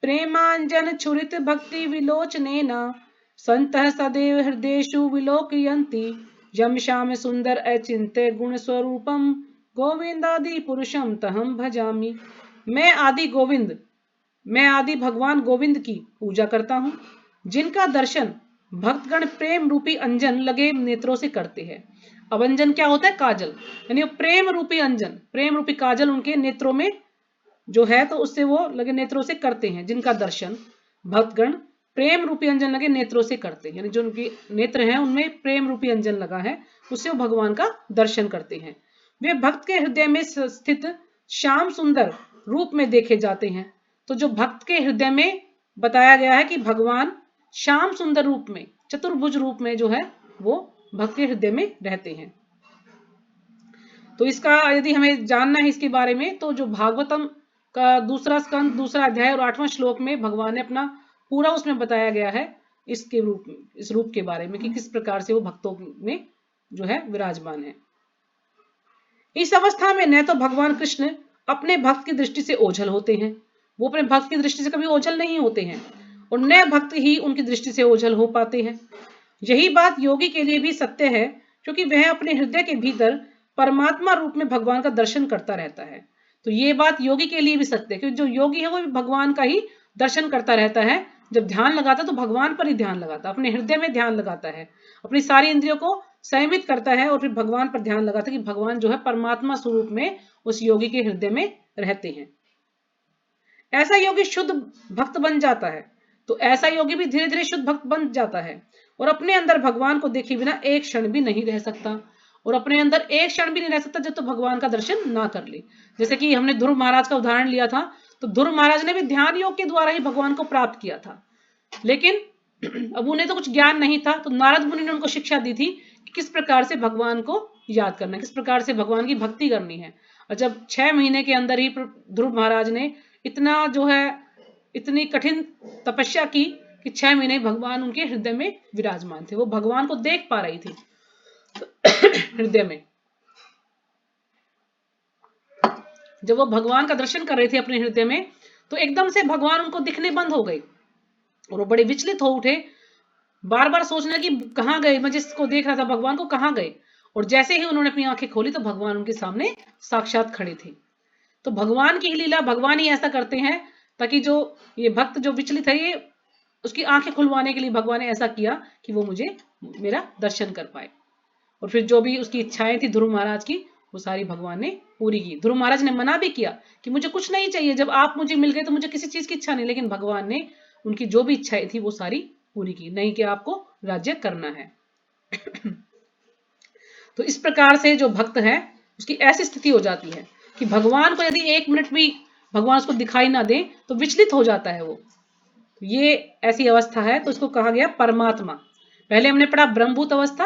प्रेमांजन छुरित भक्ति विलोचनेना संतः सदैव हृदयेषु विलोकयन्ति यम श्याम सुंदर अचिंत्य गुण स्वरूपम गोविंदादि पुरुषम तहम भजामि। मैं आदि भगवान गोविंद की पूजा करता हूँ, जिनका दर्शन भक्तगण प्रेम रूपी अंजन लगे नेत्रों से करते हैं। अब अंजन क्या होता है? काजल, यानी प्रेम रूपी अंजन, प्रेम रूपी काजल उनके नेत्रों में जो है तो उससे वो लगे नेत्रों से करते हैं, जिनका दर्शन भक्तगण प्रेम रूपी अंजन लगे नेत्रों से करते हैं। यानी जो उनके नेत्र हैं उनमें प्रेम रूपी अंजन लगा है, उससे वो भगवान का दर्शन करते हैं। वे भक्त के हृदय में स्थित श्याम सुंदर रूप में देखे जाते हैं। तो जो भक्त के हृदय में बताया गया है कि भगवान श्याम सुंदर रूप में, चतुर्भुज रूप में जो है वो भक्त के हृदय में रहते हैं। तो इसका यदि हमें जानना है इसके बारे में, तो जो भागवतम का दूसरा स्कंद, दूसरा अध्याय और 8वां श्लोक में भगवान ने अपना पूरा उसमें बताया गया है इसके रूप, इस रूप के बारे में कि किस प्रकार से वो भक्तों में जो है विराजमान है। इस अवस्था में न तो भगवान कृष्ण अपने भक्त की दृष्टि से ओझल होते हैं, वो अपने भक्त की दृष्टि से कभी ओझल नहीं होते हैं, और न भक्त ही उनकी दृष्टि से ओझल हो पाते हैं। यही बात योगी के लिए भी सत्य है, क्योंकि वह अपने हृदय के भीतर परमात्मा रूप में भगवान का दर्शन करता रहता है। तो ये बात योगी के लिए भी सत्य है, क्योंकि जो योगी है वो भी भगवान का ही दर्शन करता रहता है। जब ध्यान लगाता है तो भगवान पर ही ध्यान लगाता है, अपने हृदय में ध्यान लगाता है, अपनी सारी इंद्रियों को संयमित करता है और फिर भगवान पर ध्यान लगाता है कि भगवान जो है परमात्मा स्वरूप में उस योगी के हृदय में रहते हैं। ऐसा योगी शुद्ध भक्त बन जाता है। तो ऐसा योगी भी धीरे धीरे शुद्ध भक्त बन जाता है और अपने अंदर भगवान को देखे बिना एक क्षण भी नहीं रह सकता, और अपने अंदर एक क्षण भी नहीं रह सकता जब तो भगवान का दर्शन ना कर ले। जैसे कि हमने ध्रुव महाराज का उदाहरण लिया था, तो ध्रुव महाराज ने भी ध्यान योग के द्वारा ही भगवान को प्राप्त किया था, लेकिन अब उन्हें तो कुछ ज्ञान नहीं था, तो नारद मुनि ने उनको शिक्षा दी थी कि किस प्रकार से भगवान को याद करना है, किस प्रकार से भगवान की भक्ति करनी है। और जब 6 महीने के अंदर ही ध्रुव महाराज ने इतना जो है इतनी कठिन तपस्या की कि 6 महीने भगवान उनके हृदय में विराजमान थे, वो भगवान को देख पा रही थी हृदय में। जब वो भगवान का दर्शन कर रहे थे अपने हृदय में, तो एकदम से भगवान उनको दिखने बंद हो गए और वो बड़े विचलित हो उठे, बार बार सोचने कि कहां गए, मैं जिसको देख रहा था भगवान को कहां गए। और जैसे ही उन्होंने अपनी आंखें खोली तो भगवान उनके सामने साक्षात खड़े थे। तो भगवान की लीला, भगवान ही ऐसा करते हैं ताकि जो ये भक्त जो विचलित है, ये उसकी आंखें खुलवाने के लिए भगवान ने ऐसा किया कि वो मुझे मेरा दर्शन कर पाए। और फिर जो भी उसकी इच्छाएं थी ध्रुव महाराज की, वो सारी भगवान ने पूरी की। ध्रुव महाराज ने मना भी किया कि मुझे कुछ नहीं चाहिए, जब आप मुझे मिल गए तो मुझे किसी चीज की इच्छा नहीं, लेकिन भगवान ने उनकी जो भी इच्छाएं थी वो सारी पूरी की, नहीं कि आपको राज्य करना है। तो इस प्रकार से जो भक्त है उसकी ऐसी स्थिति हो जाती है कि भगवान को यदि 1 मिनट भी भगवान उसको दिखाई ना दे तो विचलित हो जाता है वो। ये ऐसी अवस्था है, तो इसको कहा गया परमात्मा। पहले हमने पढ़ा ब्रह्मभूत अवस्था,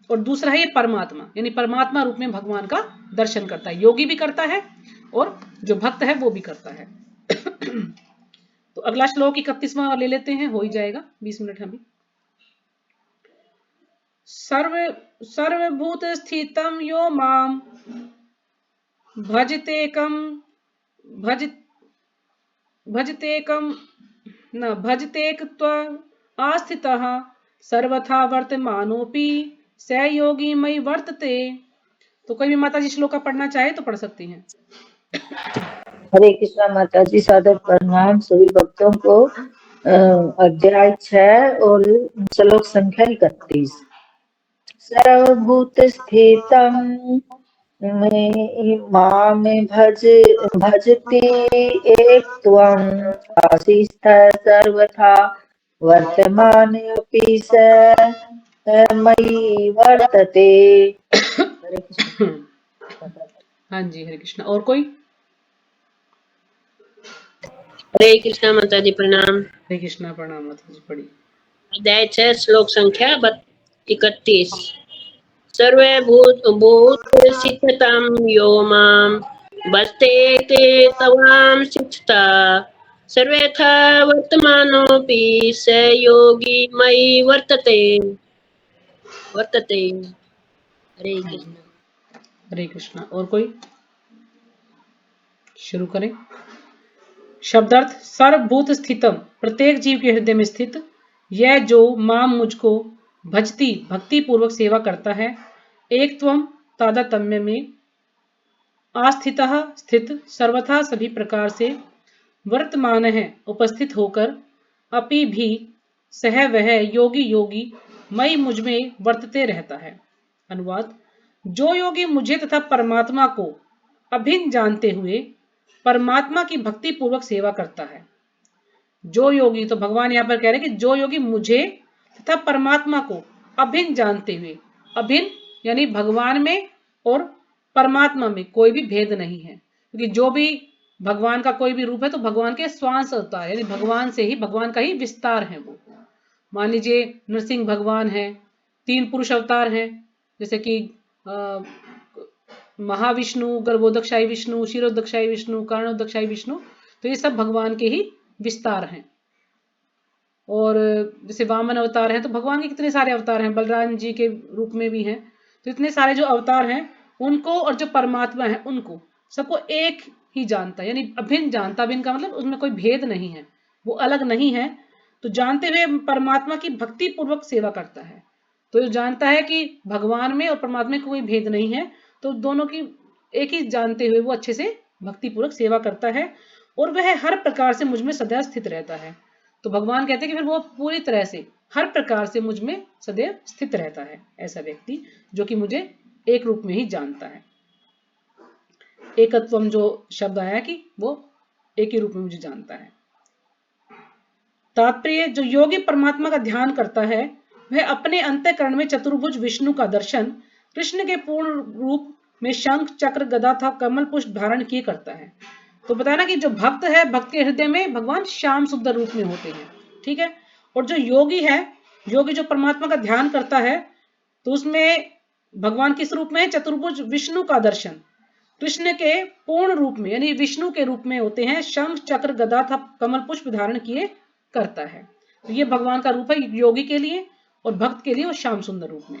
और दूसरा है ये परमात्मा, यानी परमात्मा रूप में भगवान का दर्शन करता है। योगी भी करता है और जो भक्त है वो भी करता है। तो अगला श्लोक 31वां ले लेते हैं, हो ही जाएगा 20 मिनट अभी। सर्वभूत स्थितम यो माम भजतेकम भजतेक आस्थितः सर्वथा वर्तमानोपि स योगी मयि वर्तते। तो कोई भी माता जी श्लोक का पढ़ना चाहे तो पढ़ सकती हैं। हरे कृष्णा माता जी, सादर प्रणाम सभी भक्तों को। अध्याय 6 और श्लोक संख्या 31। सर्वभूत स्थितम माम भजते एक त्वं आसीस्थः सर्वथा वर्तमानोऽपि स मयि वर्तते। हरे कृष्ण। हाँ जी, हरे कृष्णा। और कोई? हरे कृष्णा माता जी प्रणाम। हरे कृष्णा, प्रणाम माता जी। पढ़ी अध्याय 6 श्लोक संख्या 31। सर्वे भूत स्थितं यो मां भजते तवां स्थिता सर्वथा वर्तमानोऽपि स योगी मयि वर्तते। हरे कृष्ण। हरे कृष्णा। और कोई? शुरू करें। शब्दार्थ सर्वभूत स्थितम, प्रत्येक जीव के हृदय में स्थित, यह जो माम मुझको भजती भक्ति पूर्वक सेवा करता है, एक त्वम तादात्म्य में, आस्थितः स्थित, सर्वथा सभी प्रकार से, वर्तमान है उपस्थित होकर, अपि भी सह वह योगी मई मुझ में वर्तते रहता है। अनुवाद: जो योगी मुझे तथा परमात्मा को अभिन्न जानते हुए परमात्मा की भक्ति पूर्वक सेवा करता है। जो योगी, तो भगवान यहाँ पर कह रहे हैं कि जो योगी मुझे तथा परमात्मा को अभिन्न जानते हुए, अभिन्न यानी भगवान में और परमात्मा में कोई भी भेद नहीं है, क्योंकि जो भी भगवान का कोई भी रूप है तो भगवान के स्वांश होता है, यानी भगवान से ही, भगवान का ही विस्तार है वो। मान लीजिए नरसिंह भगवान है, 3 पुरुष अवतार हैं, जैसे कि महाविष्णु, गर्भोदकशाही विष्णु, क्षीरोदकशाही विष्णु, कर्णोदकशाही विष्णु, तो ये सब भगवान के ही विस्तार हैं। और जैसे वामन अवतार है, तो भगवान के कितने सारे अवतार हैं, बलराम जी के रूप में भी हैं। तो इतने सारे जो अवतार हैं उनको, और जो परमात्मा है उनको, सबको एक ही जानता है, यानी अभिन्न जानता। अभिन्न का मतलब उसमें कोई भेद नहीं है, वो अलग नहीं है। तो जानते हुए परमात्मा की भक्ति पूर्वक सेवा करता है। तो जो जानता है कि भगवान में और परमात्मा में कोई भेद नहीं है, तो दोनों की एक ही जानते हुए वो अच्छे से भक्ति पूर्वक सेवा करता है और वह हर प्रकार से मुझ में सदैव स्थित रहता है। तो भगवान कहते हैं कि फिर वो पूरी तरह से हर प्रकार से मुझ में सदैव स्थित रहता है, ऐसा व्यक्ति जो कि मुझे एक रूप में ही जानता है। एकत्वम जो शब्द आया कि वो एक ही रूप में मुझे जानता है। तात्पर्य, जो योगी परमात्मा का ध्यान करता है वह अपने अंतःकरण में चतुर्भुज विष्णु का दर्शन कृष्ण के पूर्ण रूप में शंख चक्र गदा तथा कमल पुष्प धारण किए करता है। तो बताया ना कि जो भक्त है, भक्त के हृदय में भगवान श्याम सुंदर रूप में होते हैं, ठीक है। और जो योगी है, योगी जो परमात्मा का ध्यान करता है, तो उसमें भगवान किस रूप में है? चतुर्भुज विष्णु का दर्शन कृष्ण के पूर्ण रूप में यानी विष्णु के रूप में होते हैं, शंख चक्र गदा तथा कमल पुष्प धारण किए करता है। तो ये भगवान का रूप है योगी के लिए, और भक्त के लिए वो श्याम सुंदर रूप में।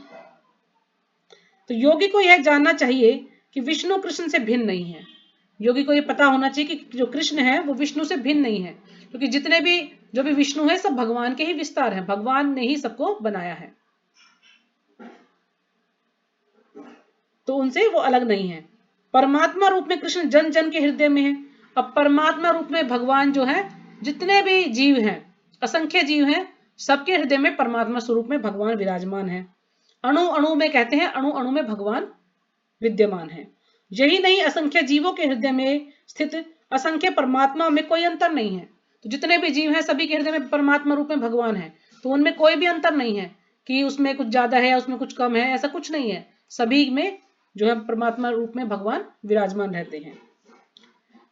तो योगी को यह जानना चाहिए कि विष्णु कृष्ण से भिन्न नहीं है। योगी को यह पता होना चाहिए कि जो कृष्ण है वो विष्णु से भिन्न नहीं है, क्योंकि जितने भी जो भी विष्णु है सब भगवान के ही विस्तार हैं, भगवान ने ही सबको बनाया है, तो उनसे वो अलग नहीं है। परमात्मा रूप में कृष्ण जन जन के हृदय में है। अब परमात्मा रूप में भगवान जो है, जितने भी जीव हैं, असंख्य जीव हैं, सबके हृदय में परमात्मा स्वरूप में भगवान विराजमान है। अणु अणु में कहते हैं, अणु अणु में भगवान विद्यमान है। यही नहीं, असंख्य जीवों के हृदय में स्थित असंख्य परमात्मा में कोई अंतर नहीं है। तो जितने भी जीव हैं सभी के हृदय में परमात्मा रूप में भगवान है, तो उनमें कोई भी अंतर नहीं है कि उसमें कुछ ज्यादा है, उसमें कुछ कम है, ऐसा कुछ नहीं है। सभी में जो है परमात्मा रूप में भगवान विराजमान रहते हैं।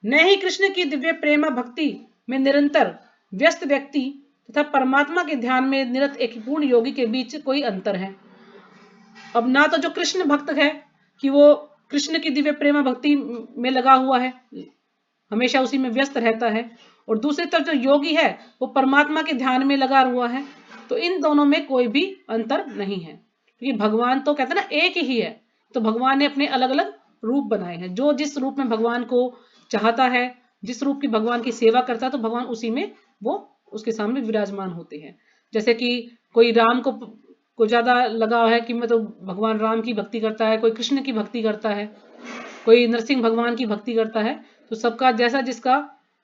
न ही कृष्ण की दिव्य प्रेमा भक्ति में निरंतर व्यस्त व्यक्ति तथा परमात्मा के ध्यान में निरत एक पूर्ण योगी के बीच कोई अंतर है। अब ना तो जो कृष्ण भक्त है कि वो कृष्ण की दिव्य प्रेमा भक्ति में लगा हुआ है, हमेशा उसी में व्यस्त रहता है, और दूसरी तरफ जो योगी है वो परमात्मा के ध्यान में लगा हुआ है। तो इन दोनों में कोई भी अंतर नहीं है, क्योंकि भगवान तो कहते हैं ना एक ही है। तो भगवान ने अपने अलग अलग रूप बनाए हैं, जो जिस रूप में भगवान को चाहता है, जिस रूप की भगवान की सेवा करता है, तो भगवान उसी में वो उसके सामने विराजमान होते हैं। जैसे कि कोई राम को ज्यादा लगाव है कि मैं तो भगवान राम की भक्ति करता है, कोई कृष्ण की भक्ति करता है, कोई नरसिंह भगवान की भक्ति करता है। तो सबका जैसा जिसका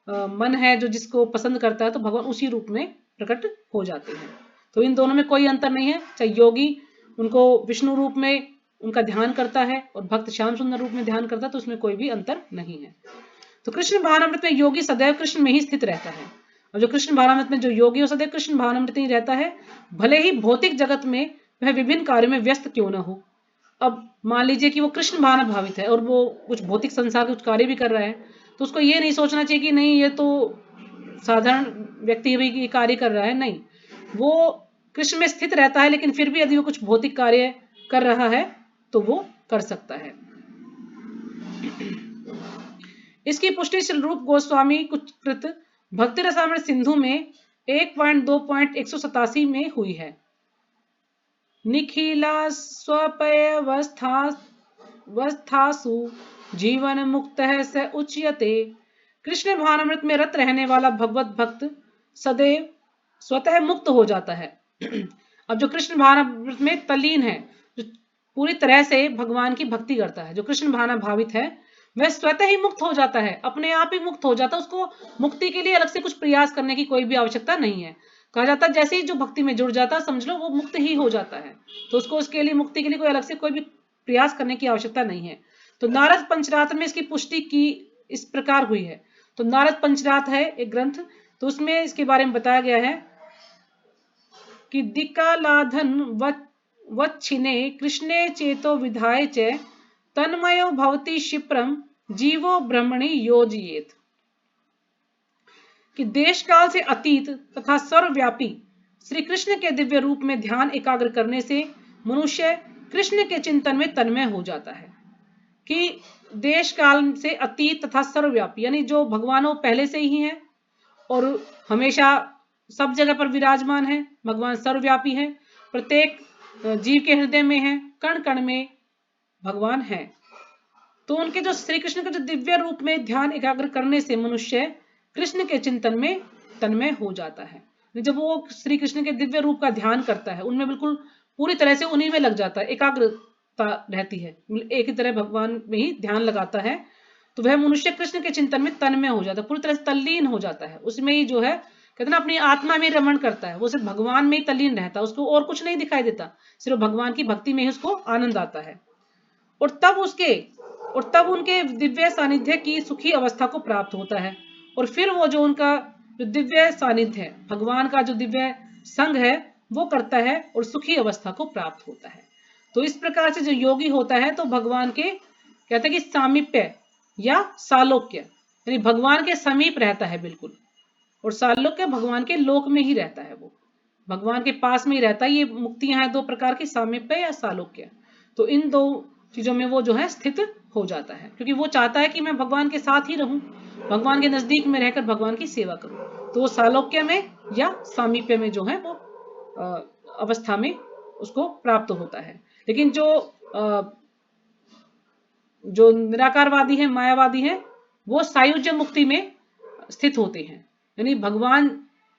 मन है, जो जिसको पसंद करता है, तो भगवान उसी रूप में प्रकट हो जाते हैं। तो इन दोनों में कोई अंतर नहीं है। चाहे योगी उनको विष्णु रूप में उनका ध्यान करता है और भक्त श्याम सुंदर रूप में ध्यान करता है, तो उसमें कोई भी अंतर नहीं है। तो कृष्ण भावनामृत में योगी सदैव कृष्ण में ही स्थित रहता है, और जो कृष्ण भावनामृत में जो योगी है सदैव कृष्ण भावनामृत ही रहता है, भले ही भौतिक जगत में वह विभिन्न कार्यों में व्यस्त क्यों न हो। अब मान लीजिए कि वो कृष्ण भावना भावित है और वो कुछ भौतिक संसार के कुछ कार्य भी कर रहा है, तो उसको ये नहीं सोचना चाहिए कि नहीं ये तो साधारण व्यक्ति भी कार्य कर रहा है। नहीं, वो कृष्ण में स्थित रहता है, लेकिन फिर भी यदि वो कुछ भौतिक कार्य कर रहा है तो वो कर सकता है। इसकी पुष्टि श्री रूप गोस्वामी कृत भक्ति रसामृत सिंधु में 1.2.187 में हुई है। निखिला स्वपयवस्थासु जीवन मुक्त स उच्यते। कृष्ण भावनामृत में रत रहने वाला भगवत भक्त सदैव स्वतः मुक्त हो जाता है। अब जो कृष्ण भावनामृत में तल्लीन है, जो पूरी तरह से भगवान की भक्ति करता है, जो कृष्ण भावना भावित है, वह स्वतः ही मुक्त हो जाता है, अपने आप ही मुक्त हो जाता है। उसको मुक्ति के लिए अलग से कुछ प्रयास करने की कोई भी आवश्यकता नहीं है। कहा जाता है जैसे ही जो भक्ति में जुड़ जाता है, समझ लो वो मुक्त ही हो जाता है। तो उसको उसके लिए मुक्ति के लिए कोई अलग से कोई भी प्रयास करने की आवश्यकता नहीं है। तो नारद पंचरात्र में इसकी पुष्टि की इस प्रकार हुई है। तो नारद पंचरात्र है एक ग्रंथ, तो उसमें इसके बारे में बताया गया है कि दिक्कालाधन वच्छिने कृष्णे चेतो विधाय च तन्मयो भवति क्षिप्रम जीवो ब्रह्मणि योजयेत। कि देश काल से अतीत तथा सर्वव्यापी श्री कृष्ण के दिव्य रूप में ध्यान एकाग्र करने से मनुष्य कृष्ण के चिंतन में तन्मय हो जाता है। कि देश काल से अतीत तथा सर्वव्यापी यानी जो भगवानों पहले से ही हैं और हमेशा सब जगह पर विराजमान है, भगवान सर्वव्यापी है, प्रत्येक जीव के हृदय में है, कण कण में भगवान है। तो उनके जो श्री कृष्ण के जो दिव्य रूप में ध्यान एकाग्र करने से मनुष्य कृष्ण के चिंतन में तन्मय हो जाता है। जब वो श्री कृष्ण के दिव्य रूप का ध्यान करता है, उनमें बिल्कुल पूरी तरह से उन्हीं में लग जाता है, एकाग्रता रहती है, एक ही तरह भगवान में ही ध्यान लगाता है, तो वह मनुष्य कृष्ण के चिंतन में तन्मय हो जाता है, पूरी तरह से तल्लीन हो जाता है, उसमें ही जो है कहते हैं ना अपनी आत्मा में रमण करता है, वो सिर्फ भगवान में ही तल्लीन रहता है, उसको और कुछ नहीं दिखाई देता, सिर्फ भगवान की भक्ति में ही उसको आनंद आता है। और तब उनके दिव्य सानिध्य की सुखी अवस्था को प्राप्त होता है, और फिर वो जो उनका जो दिव्य सानिध्य है, भगवान का जो दिव्य संग है वो करता है और सुखी अवस्था को प्राप्त होता है। तो इस प्रकार से जो योगी होता है तो भगवान के कहते हैं कि सामीप्य या सालोक्य, यानी भगवान के समीप रहता है बिल्कुल, और सालोक्य भगवान के लोक में ही रहता है, वो भगवान के पास में ही रहता है। ये मुक्तियां हैं दो प्रकार की, सामीप्य या सालोक्य। तो इन दो चीजों में वो जो है स्थित हो जाता है, क्योंकि वो चाहता है कि मैं भगवान के साथ ही रहूं, भगवान के नजदीक में रहकर भगवान की सेवा करूं। तो वो सालोक्य में या सामीप्य में जो है वो अवस्था में उसको प्राप्त होता है। लेकिन जो निराकारवादी है, मायावादी है, वो सायुज्य मुक्ति में स्थित होते हैं, यानी भगवान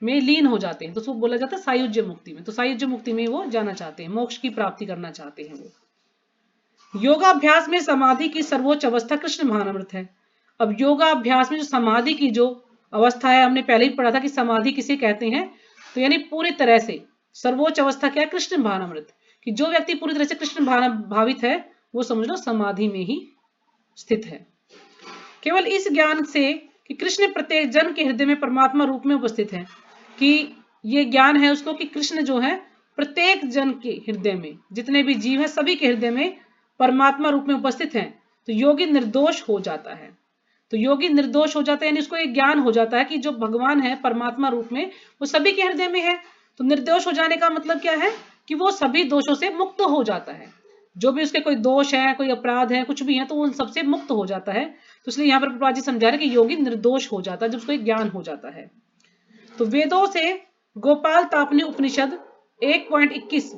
में लीन हो जाते हैं, तो उसको बोला जाता है सायुज्य मुक्ति में। तो सायुज्य मुक्ति में वो जाना चाहते हैं, मोक्ष की प्राप्ति करना चाहते हैं वो। योगाभ्यास में समाधि की सर्वोच्च अवस्था कृष्ण भावनामृत है। अब योगाभ्यास में जो समाधि की जो अवस्था है, हमने पहले ही पढ़ा था कि समाधि किसे कहते हैं, तो यानी पूरी तरह से सर्वोच्च अवस्था क्या है, कृष्ण भावनामृत, कि जो व्यक्ति पूरी तरह से कृष्ण भावित है वो समझ लो समाधि में ही स्थित है। केवल इस ज्ञान से कि कृष्ण प्रत्येक जन के हृदय में परमात्मा रूप में उपस्थित है, कि ये ज्ञान है उसको कि कृष्ण जो है प्रत्येक जन के हृदय में, जितने भी जीव हैं सभी के हृदय में परमात्मा रूप में उपस्थित हैं, तो योगी निर्दोष हो जाता है। तो योगी निर्दोष हो जाता है, यानी उसको एक ज्ञान हो जाता है कि जो भगवान है परमात्मा रूप में वो सभी के हृदय में है। तो निर्दोष हो जाने का मतलब क्या है कि वो सभी दोषों से मुक्त हो जाता है, जो भी उसके कोई दोष है, कोई अपराध है, कुछ भी है, तो उन सबसे मुक्त हो जाता है। तो इसलिए यहाँ पर प्रभुपाद जी समझा रहे कि योगी निर्दोष हो जाता है जब उसको एक ज्ञान हो जाता है। तो वेदों से गोपाल तापनी उपनिषद 1.21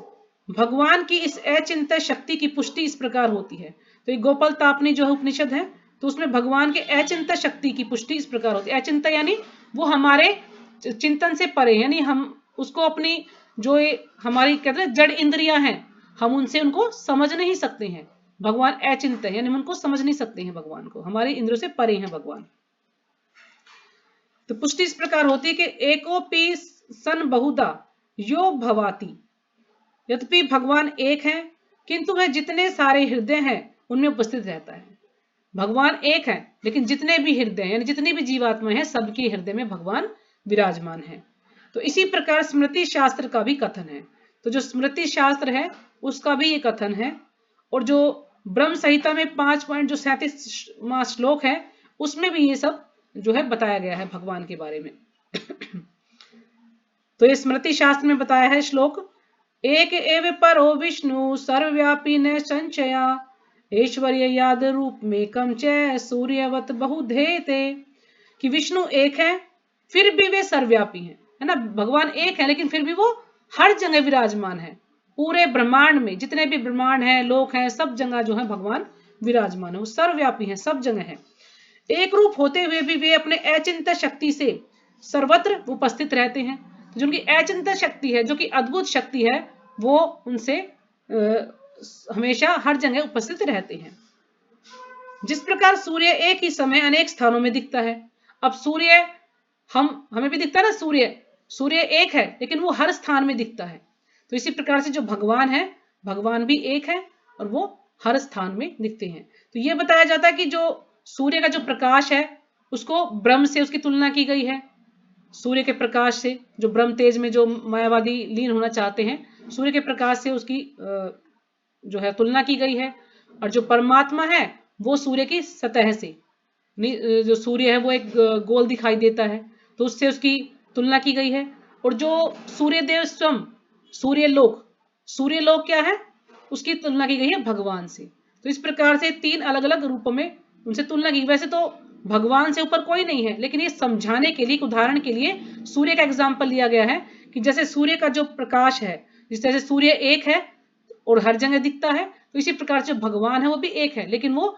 भगवान की इस अचिंत्य शक्ति की पुष्टि इस प्रकार होती है। तो ये गोपाल तापनी जो है उपनिषद है, तो उसमें भगवान के अचिंत्य शक्ति की पुष्टि इस प्रकार होती है। अचिंत्य यानी वो हमारे चिंतन से परे, यानी हम उसको अपनी जो हमारी कहते हैं जड़ इंद्रियां हैं, हम उनको समझ नहीं सकते हैं। भगवान अचिंत्य यानी हम उनको समझ नहीं सकते हैं, भगवान को हमारे इंद्रियों से परे हैं भगवान। तो पुष्टि इस प्रकार होती है कि एकोपी सन बहुधा यो भवाति, यद्यपि भगवान एक है किंतु वह जितने सारे हृदय हैं उनमें उपस्थित रहता है। भगवान एक है लेकिन जितने भी हृदय यानी जितनी भी जीवात्माएं हैं सबके हृदय में भगवान विराजमान है। तो इसी प्रकार स्मृति शास्त्र का भी कथन है। तो जो स्मृति शास्त्र है उसका भी ये कथन है, और जो ब्रह्म संहिता में 5.37वां श्लोक है उसमें भी ये सब जो है बताया गया है भगवान के बारे में। तो ये स्मृति शास्त्र में बताया है श्लोक, एक एव परो विष्णु सर्वव्यापी न संचया ऐश्वर्य याद रूप में कम च सूर्यवत बहुधेते, कि विष्णु एक है फिर भी वे सर्वव्यापी हैं, है ना। भगवान एक है लेकिन फिर भी वो हर जगह विराजमान है, पूरे ब्रह्मांड में जितने भी ब्रह्मांड हैं, लोक हैं, सब जगह जो है भगवान विराजमान है, वो सर्वव्यापी है, सब जगह है। एक रूप होते हुए भी वे अपने अचिंत्य शक्ति से सर्वत्र उपस्थित रहते हैं। तो जो उनकी अचिंत्य शक्ति है, जो कि अद्भुत शक्ति है, वो उनसे हमेशा हर जगह उपस्थित रहते हैं। जिस प्रकार सूर्य एक ही समय अनेक स्थानों में दिखता है। अब सूर्य हमें भी दिखता है ना, सूर्य एक है लेकिन वो हर स्थान में दिखता है। तो इसी प्रकार से जो भगवान है, भगवान भी एक है और वो हर स्थान में दिखते हैं। तो ये बताया जाता है कि जो सूर्य का जो प्रकाश है उसको ब्रह्म से उसकी तुलना की गई है। सूर्य के प्रकाश से, जो ब्रह्म तेज में जो मायावादी लीन होना चाहते हैं, सूर्य के प्रकाश से उसकी जो है तुलना की गई है। और जो परमात्मा है वो सूर्य की सतह से, जो सूर्य है वो एक गोल दिखाई देता है तो उससे उसकी तुलना की गई है। और जो सूर्य देव स्वयं सूर्यलोक क्या है, उसकी तुलना की गई है भगवान से। तो इस प्रकार से तीन अलग अलग रूपों में उनसे तुलना की। वैसे तो भगवान से ऊपर कोई नहीं है, लेकिन ये समझाने के लिए, उदाहरण के लिए सूर्य का एग्जाम्पल लिया गया है कि जैसे सूर्य का जो प्रकाश है, जिस तरह से सूर्य एक है और हर जगह दिखता है, तो इसी प्रकार से भगवान है वो भी एक है, लेकिन वो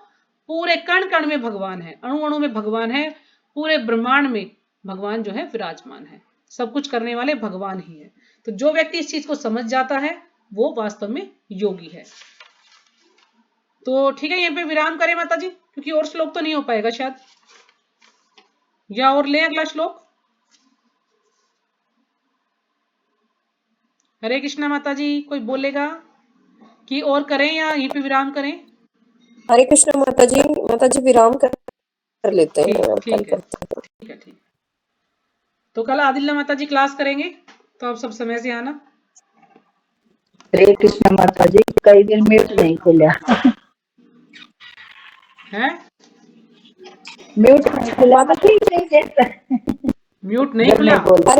पूरे कण कण में भगवान है, अणु अणु में भगवान है, पूरे ब्रह्मांड में भगवान जो है विराजमान है। सब कुछ करने वाले भगवान ही है। तो जो व्यक्ति इस चीज को समझ जाता है वो वास्तव में योगी है। तो ठीक है, यहीं पे विराम करें माता जी। क्योंकि और श्लोक तो नहीं हो पाएगा शायद, या और ले अगला श्लोक। हरे कृष्णा माता जी, कोई बोलेगा कि और करें या यहीं पे विराम करें? हरे कृष्णा माता जी विराम कर लेते हैं, अब कल ठीक है, करते हैं। ठीक है, ठीक। तो कल आदिल्ला माता जी क्लास करेंगे, तो आप सब समय से आना। हरे कृष्णा माता जी, कई दिन म्यूट नहीं खुला है म्यूट नहीं खुला तो ठीक नहीं म्यूट नहीं खुला। बोला।